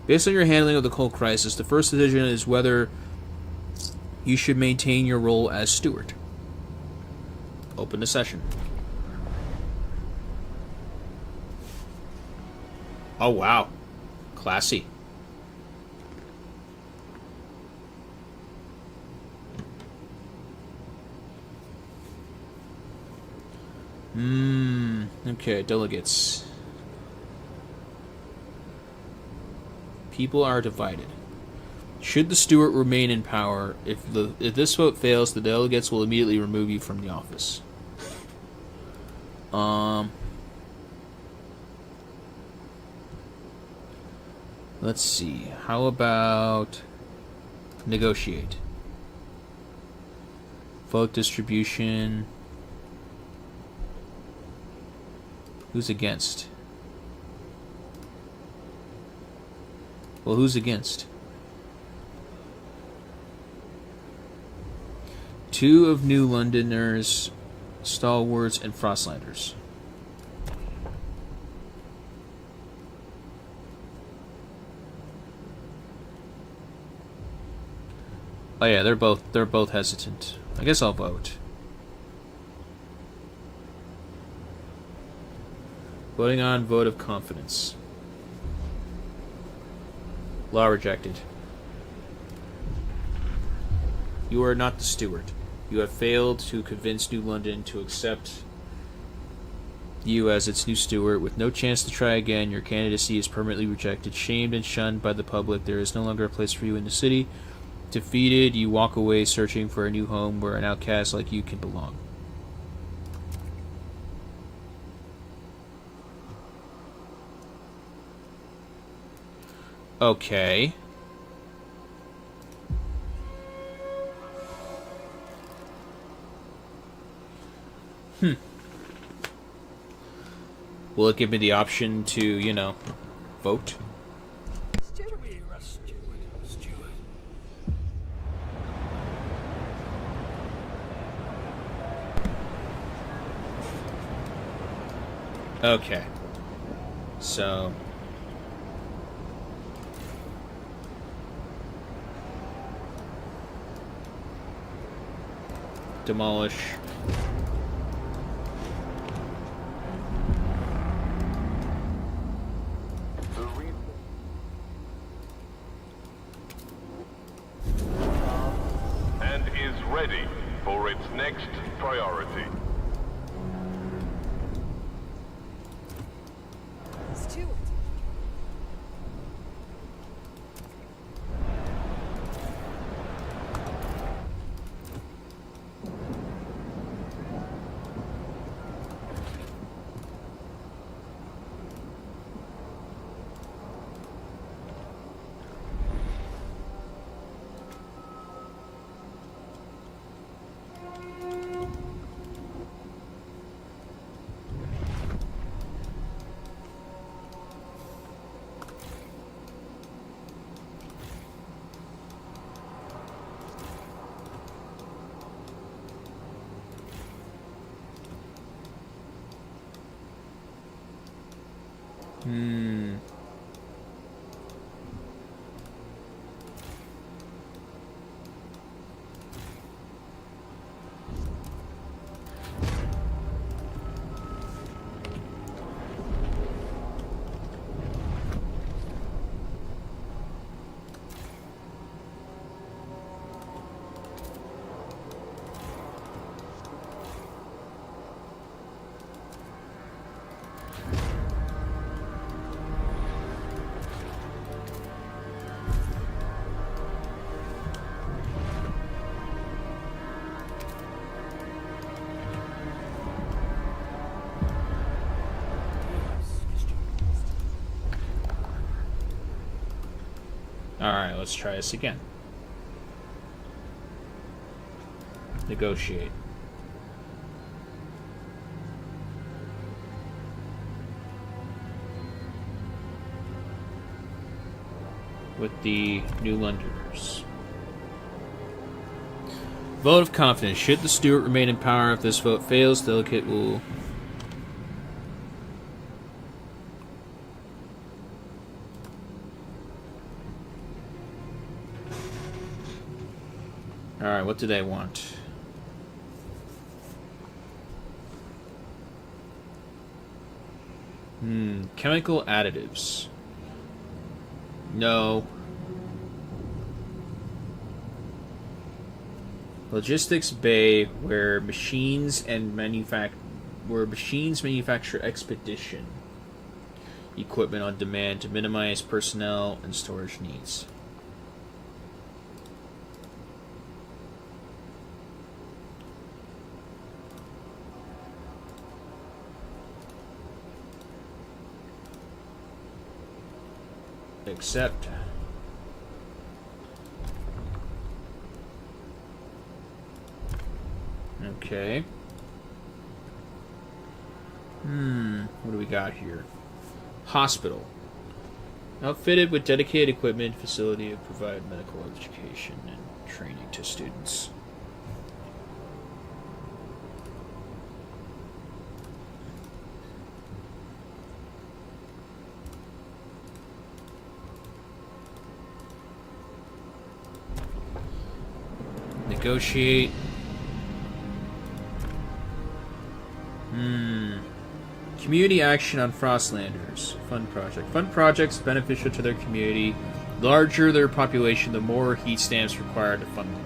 Based on your handling of the coal crisis, the first decision is whether you should maintain your role as steward. Open the session. Oh, wow. Classy. Okay, delegates. People are divided. Should the steward remain in power? If this vote fails, the delegates will immediately remove you from the office. Let's see. How about negotiate? Vote distribution. Who's against? Well, who's against? 2 of New Londoners, stalwarts, and Frostlanders. Oh yeah, they're both hesitant. I guess I'll vote. Voting on vote of confidence. Law rejected. You are not the steward. You have failed to convince New London to accept you as its new steward. With no chance to try again, your candidacy is permanently rejected. Shamed and shunned by the public, there is no longer a place for you in the city. Defeated, you walk away searching for a new home where an outcast like you can belong. Okay. Will it give me the option to, you know, vote? Okay. So... demolish. And is ready for its next priority. Steward. Alright, let's try this again. Negotiate. With the New Londoners. Vote of confidence. Should the steward remain in power, if this vote fails, the delegate will... Alright, what do they want? Chemical additives. No. Logistics bay, where machines manufacture expedition equipment on demand to minimize personnel and storage needs. Accept. Okay. What do we got here? Hospital. Outfitted with dedicated equipment, facility to provide medical education and training to students. Negotiate. Community action on Frostlanders. Fun project. Fun projects beneficial to their community. Larger their population, the more heat stamps required to fund them.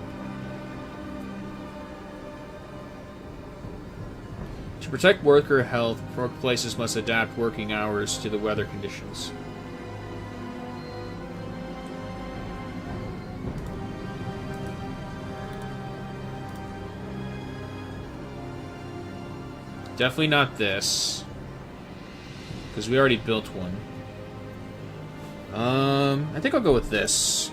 To protect worker health, workplaces must adapt working hours to the weather conditions. Definitely not this, because we already built one. I think I'll go with this.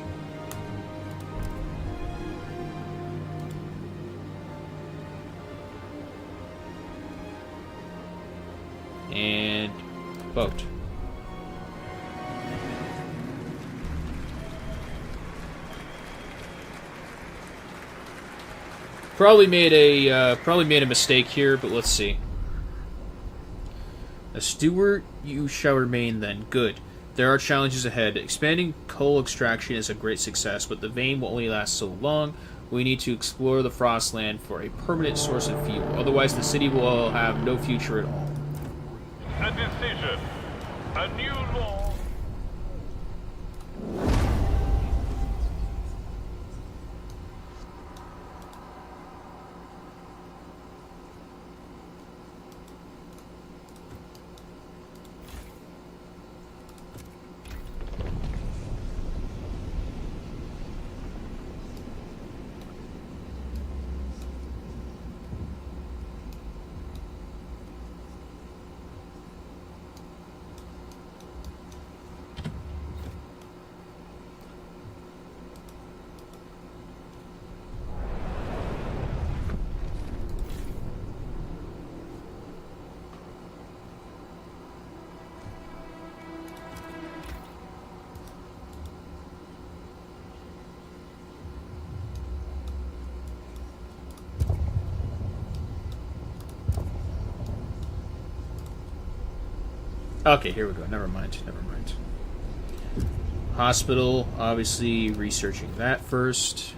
And boat. Probably made a mistake here, but let's see. A steward, you shall remain then. Good. There are challenges ahead. Expanding coal extraction is a great success, but the vein will only last so long. We need to explore the Frostland for a permanent source of fuel. Otherwise, the city will have no future at all. A decision. A new law. Okay, here we go. Never mind. Never mind. Hospital, obviously researching that first.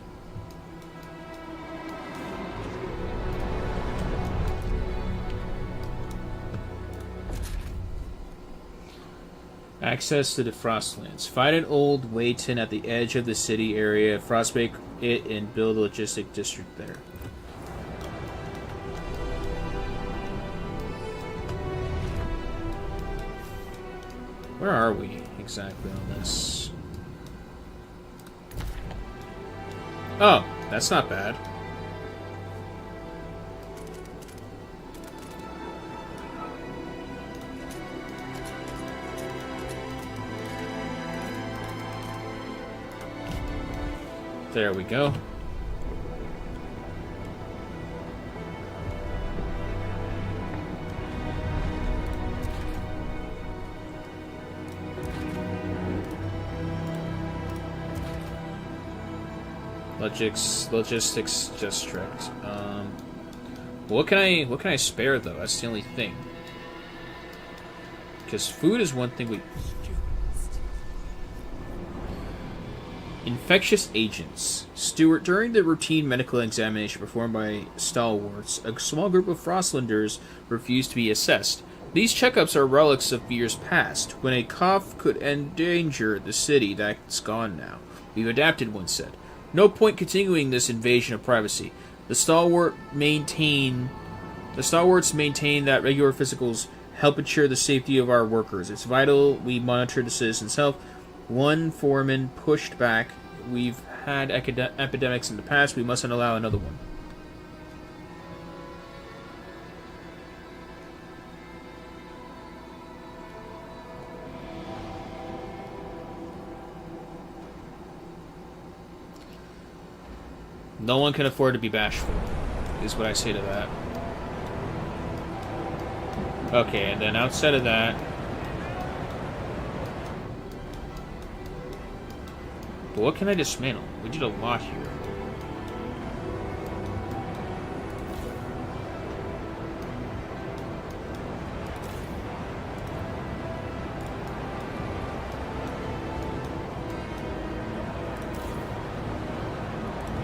Access to the Frostlands. Find an old wayton at the edge of the city area, frostbake it, and build a logistic district there. Where are we exactly on this? Oh, that's not bad. There we go. Logistics district. What can I spare though? That's the only thing. Because food is one thing we. Infectious agents. Stewart, during the routine medical examination performed by stalwarts, a small group of Frostlanders refused to be assessed. These checkups are relics of years past, when a cough could endanger the city. That's gone now. We've adapted, one said. No point continuing this invasion of privacy. The stalwarts maintain that regular physicals help ensure the safety of our workers. It's vital we monitor the citizens' health. One foreman pushed back. We've had epidemics in the past. We mustn't allow another one. No one can afford to be bashful, is what I say to that. Okay, and then outside of that... But what can I dismantle? We did a lot here.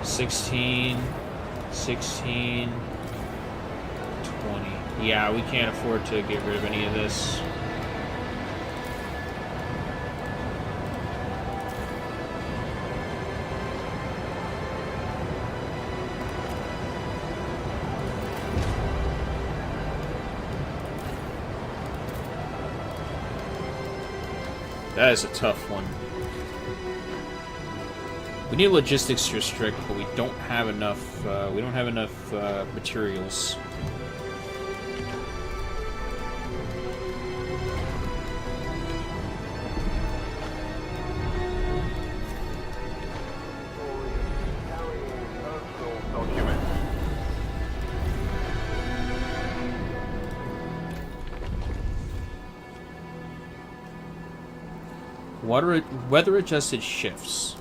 $16, 16, 20. Yeah, we can't afford to get rid of any of this. That is a tough one. We need logistics district, but we don't have enough. We don't have enough materials. Weather-adjusted shifts.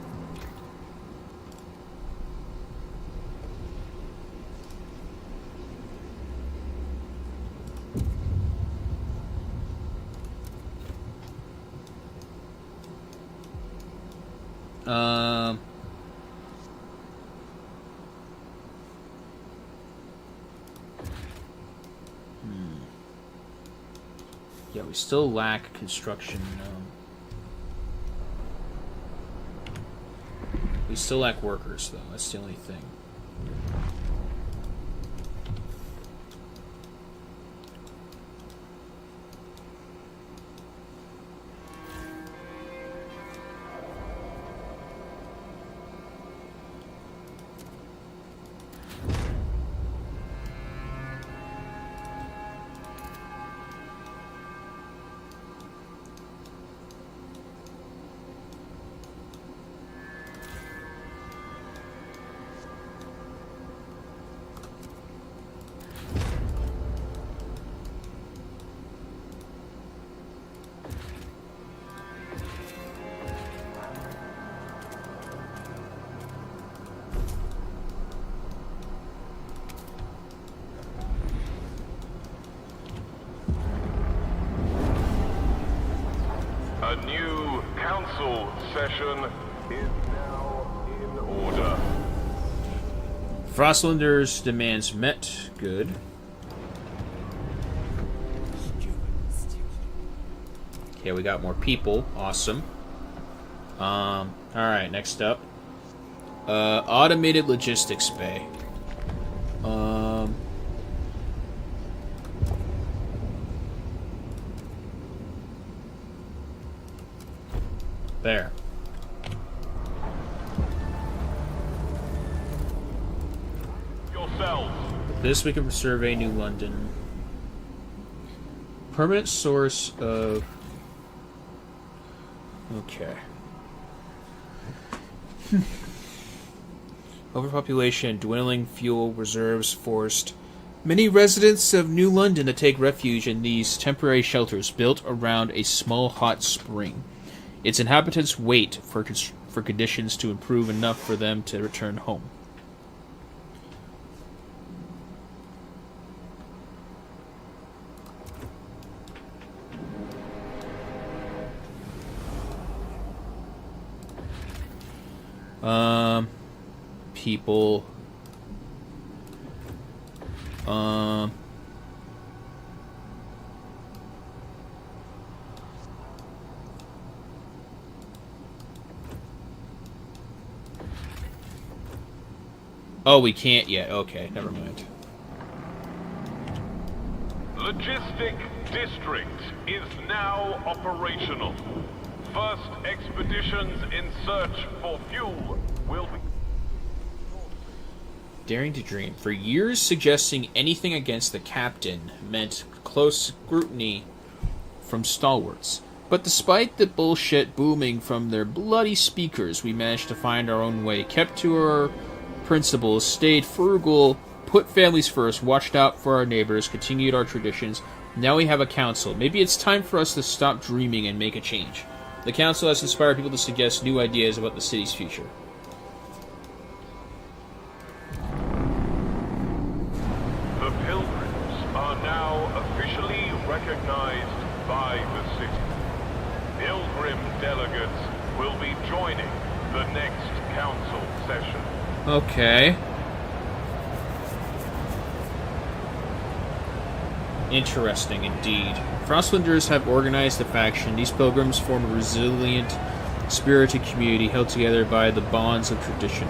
Yeah, we still lack construction. We still lack workers, though. That's the only thing. A new council session is now in order. Frostlanders' demands met. Good. Okay, we got more people. Awesome. Alright, next up. Automated logistics bay. There. Yourselves. With this we can survey New London. Permanent source of... Okay. Overpopulation, dwindling fuel reserves forced many residents of New London to take refuge in these temporary shelters built around a small hot spring. Its inhabitants wait for conditions to improve enough for them to return home. People. Oh, we can't yet. Okay, never mind. Logistic District is now operational. First expeditions in search for fuel will be... Daring to dream. For years, suggesting anything against the captain meant close scrutiny from stalwarts. But despite the bullshit booming from their bloody speakers, we managed to find our own way, kept to our principles, stayed frugal, put families first, watched out for our neighbors, continued our traditions. Now we have a council. Maybe it's time for us to stop dreaming and make a change. The council has inspired people to suggest new ideas about the city's future. The Pilgrims are now officially recognized by the city. Pilgrim delegates will be joining the next council session. Okay. Interesting indeed. Frostlanders have organized a faction. These pilgrims form a resilient, spirited community held together by the bonds of tradition.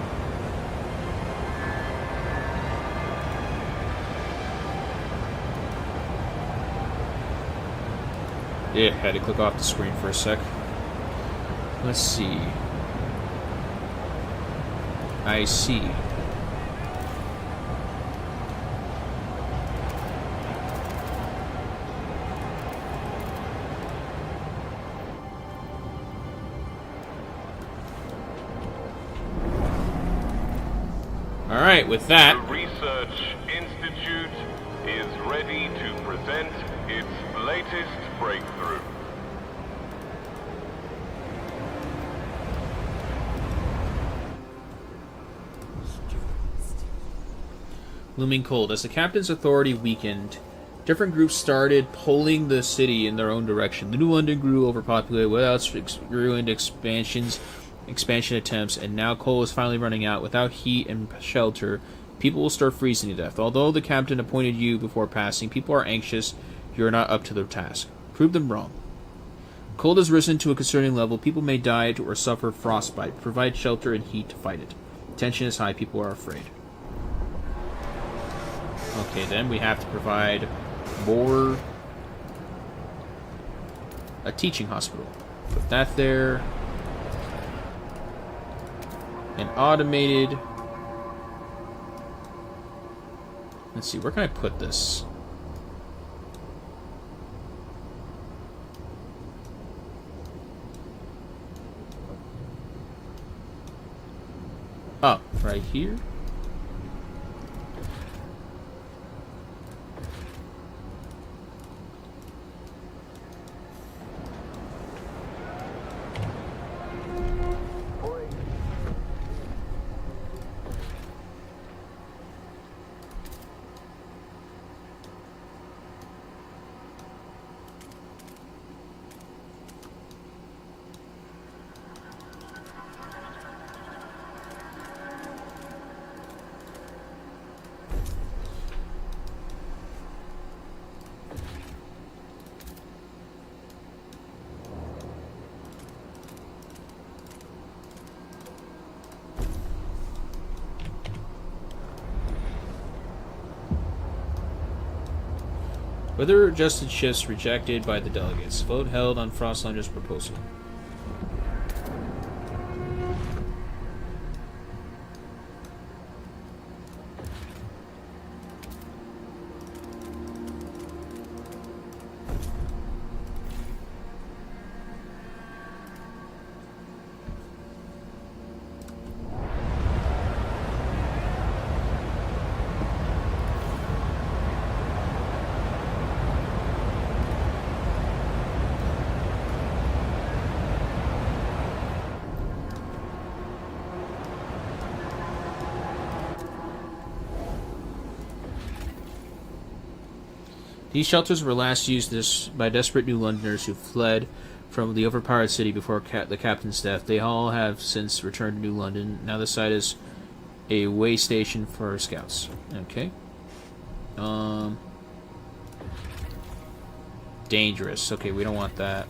Yeah, had to click off the screen for a sec. Let's see. I see. Alright, with that... The Research Institute is ready to present its latest breakthrough. Looming cold. As the captain's authority weakened, different groups started pulling the city in their own direction. The New London grew overpopulated without ruined expansion attempts, and now coal is finally running out. Without heat and shelter, people will start freezing to death. Although the captain appointed you before passing, people are anxious you are not up to the task. Prove them wrong. Cold has risen to a concerning level. People may die or suffer frostbite. Provide shelter and heat to fight it. Tension is high. People are afraid. Okay, then we have to provide more... a teaching hospital. Put that there. And automated... Let's see, where can I put this? Oh, right here? Weather adjusted shifts rejected by the delegates. Vote held on Frostlander's proposal. These shelters were last used by desperate New Londoners who fled from the overpowered city before the captain's death. They all have since returned to New London. Now the site is a way station for scouts. Okay. Dangerous. Okay, we don't want that.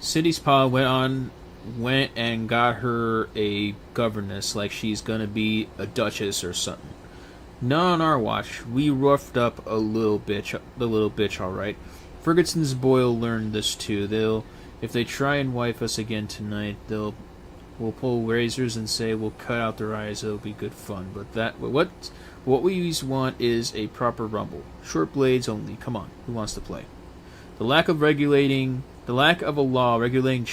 City's Pa went and got her a governess like she's gonna be a duchess or something. Not on our watch. We roughed up the little bitch, all right. Ferguson's boy'll learn this too. If they try and wife us again tonight, we'll pull razors and say we'll cut out their eyes. It'll be good fun. But what we want is a proper rumble. Short blades only. Come on, who wants to play? The lack of a law regulating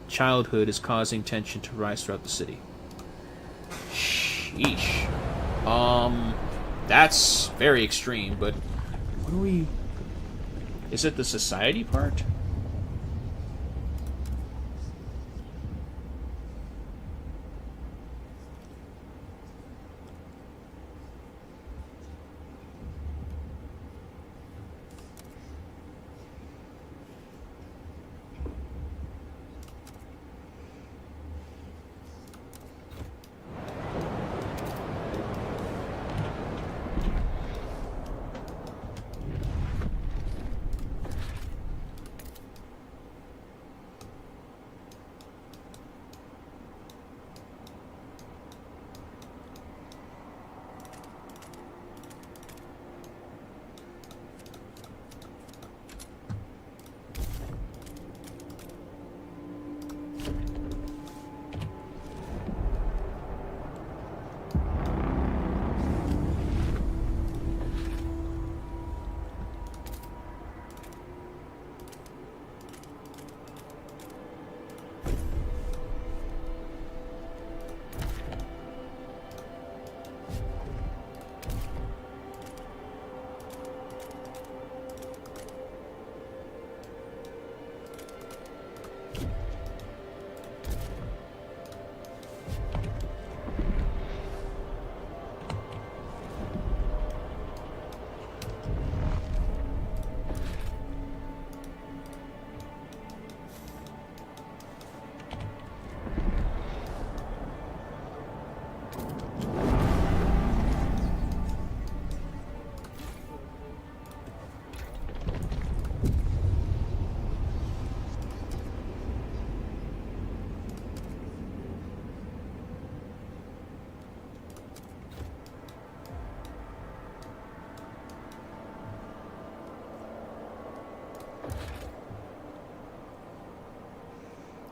childhood is causing tension to rise throughout the city. Sheesh. That's very extreme, but what do we... Is it the society part?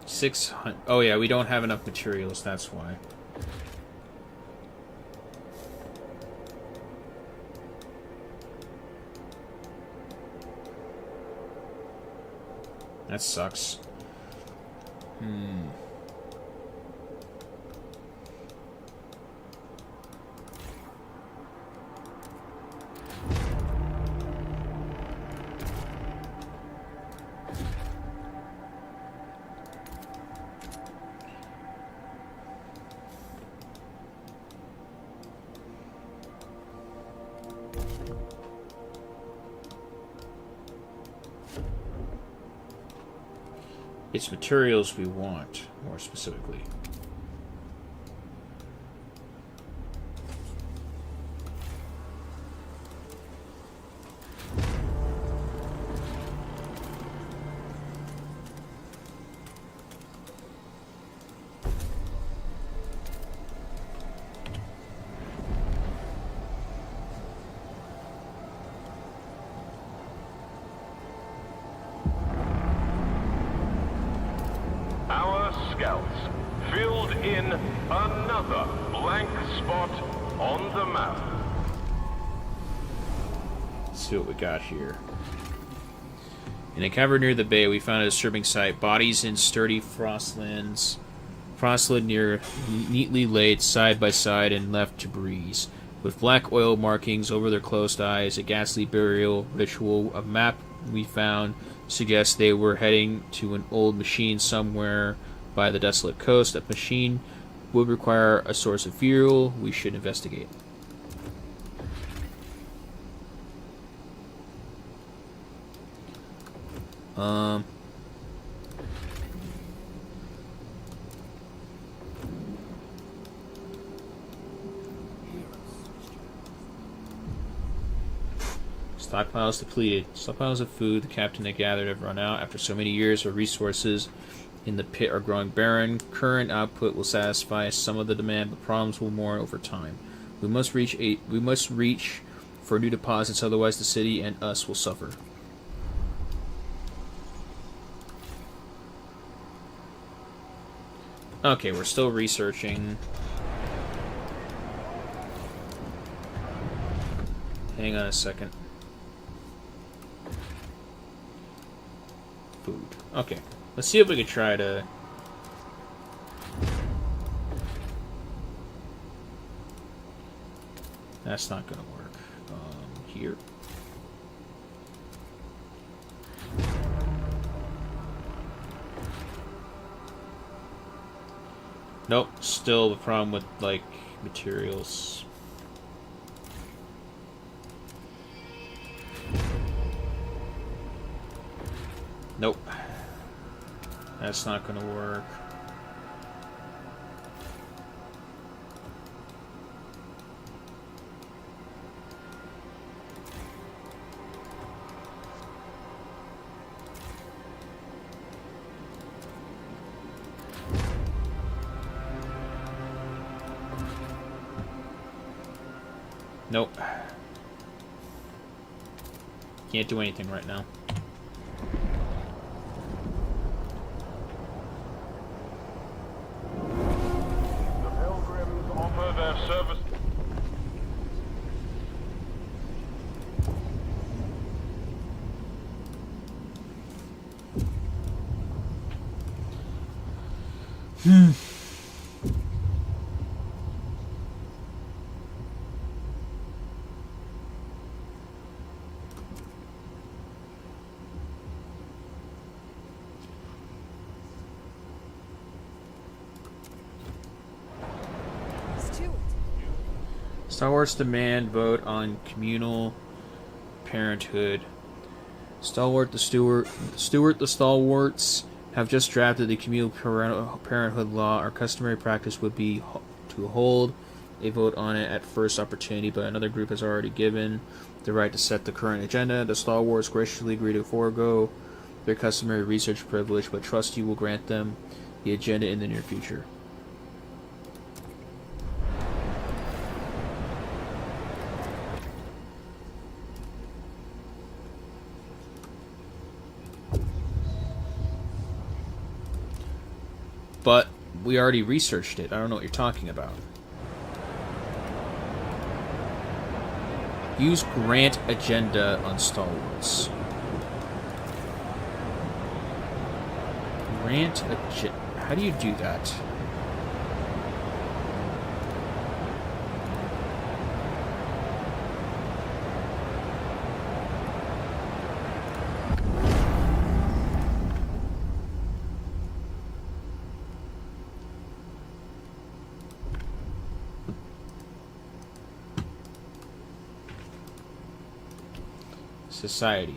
$600. Oh yeah, we don't have enough materials. That's why. That sucks. It's materials we want, more specifically. Scouts filled in another blank spot on the map. Let's see what we got here. In a cavern near the bay, we found a disturbing sight. Bodies in sturdy frostland neatly laid side by side and left to breeze. With black oil markings over their closed eyes, a ghastly burial ritual. A map we found suggests they were heading to an old machine somewhere by the desolate coast. That machine would require a source of fuel. We should investigate. Stockpiles depleted. Stockpiles of food the captain had gathered have run out. After so many years, our resources in the pit are growing barren. Current output will satisfy some of the demand, but problems will more over time. We must reach for new deposits, otherwise the city and us will suffer. Okay, we're still researching. Hang on a second. Food. Okay. Let's see if we can try to... That's not going to work. Here. Nope. Still the problem with, like, materials. Nope. That's not going to work. Nope. Can't do anything right now. Service. Stalwarts demand vote on communal parenthood. Stewart the Stalwarts have just drafted the communal parenthood law. Our customary practice would be to hold a vote on it at first opportunity, but another group has already given the right to set the current agenda. The Star Wars graciously agree to forego their customary research privilege, but trust you will grant them the agenda in the near future. But we already researched it. I don't know what you're talking about. Use grant agenda on Star Wars. Grant agenda. How do you do that? Society.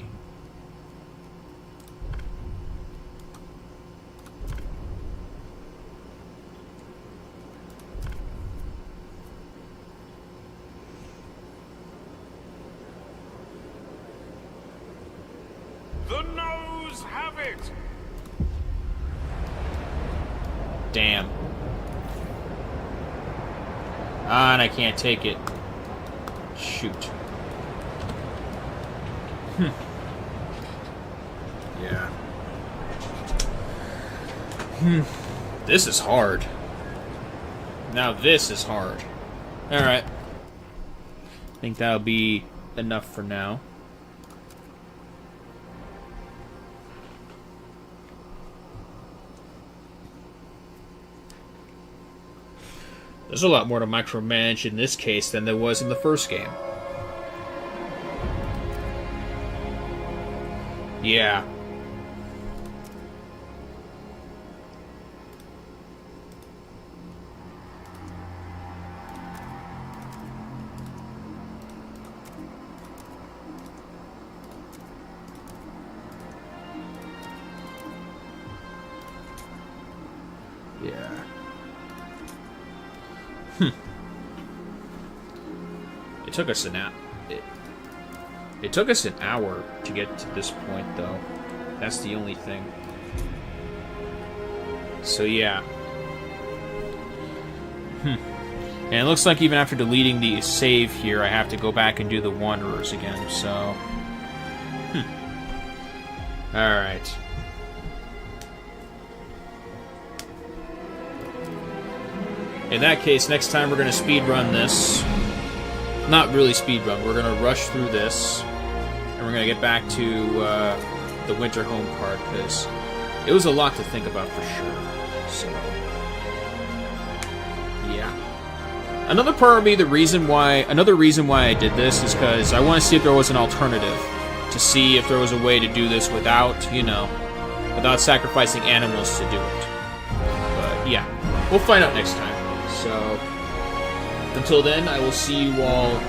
The noes have it! Damn. Ah, and I can't take it. Shoot. Yeah. This is hard. Now this is hard. Alright. I think that'll be enough for now. There's a lot more to micromanage in this case than there was in the first game. Yeah. Yeah. It took us an hour. It took us an hour to get to this point, though. That's the only thing. So, yeah. And it looks like even after deleting the save here, I have to go back and do the Wanderers again, so... Alright. In that case, next time we're going to speedrun this. Not really speedrun, we're going to rush through this. And we're going to get back to the winter home part, because it was a lot to think about for sure. So, yeah. Another part of me, another reason why I did this is because I want to see if there was an alternative. To see if there was a way to do this without, you know, without sacrificing animals to do it. But, yeah. We'll find out next time. So, until then, I will see you all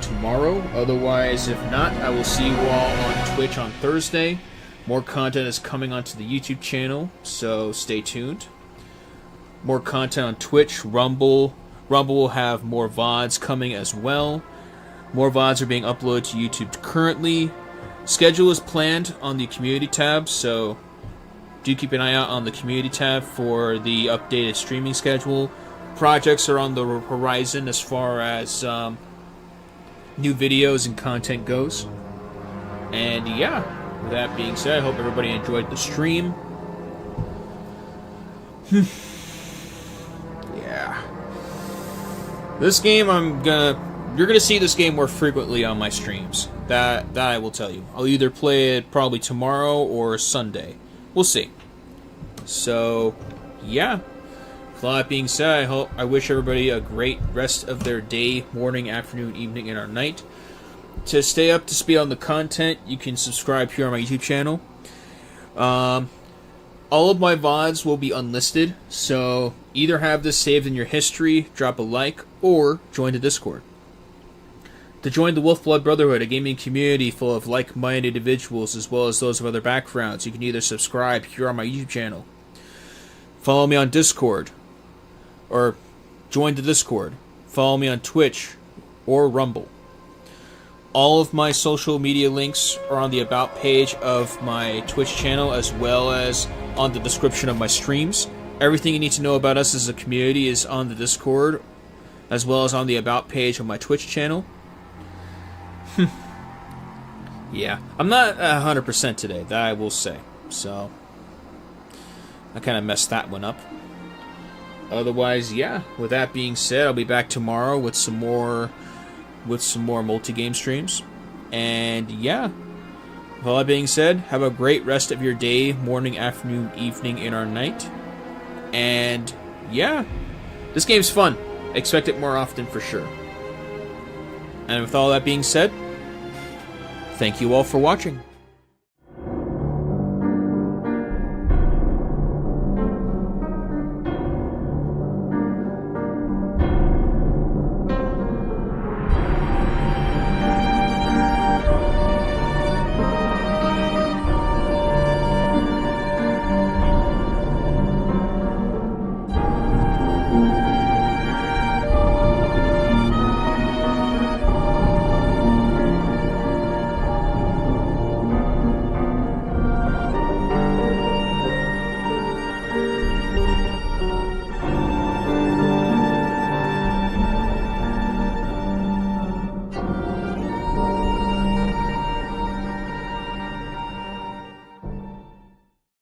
tomorrow. Otherwise, if not, I will see you all on Twitch on Thursday. More content is coming onto the YouTube channel, so stay tuned. More content on Twitch, Rumble. Rumble will have more VODs coming as well. More VODs are being uploaded to YouTube currently. Schedule is planned on the community tab, so do keep an eye out on the community tab for the updated streaming schedule. Projects are on the horizon as far as new videos and content goes. And yeah, with that being said, I hope everybody enjoyed the stream. Yeah. This game, you're gonna see this game more frequently on my streams. That I will tell you. I'll either play it probably tomorrow or Sunday. We'll see. So, yeah. With all that being said, I wish everybody a great rest of their day, morning, afternoon, evening, and or night. To stay up to speed on the content, you can subscribe here on my YouTube channel. All of my VODs will be unlisted, so either have this saved in your history, drop a like, or join the Discord. To join the Wolfblood Brotherhood, a gaming community full of like-minded individuals as well as those of other backgrounds, you can either subscribe here on my YouTube channel, follow me on Discord, or join the Discord, follow me on Twitch or Rumble. All of my social media links are on the About page of my Twitch channel, as well as on the description of my streams. Everything you need to know about us as a community is on the Discord, as well as on the About page of my Twitch channel. Yeah, I'm not 100% today, that I will say. So, I kind of messed that one up. Otherwise, yeah, with that being said, I'll be back tomorrow with some more multi-game streams. And yeah, with all that being said, have a great rest of your day, morning, afternoon, evening, and or night. And yeah, this game's fun. Expect it more often for sure. And with all that being said, thank you all for watching.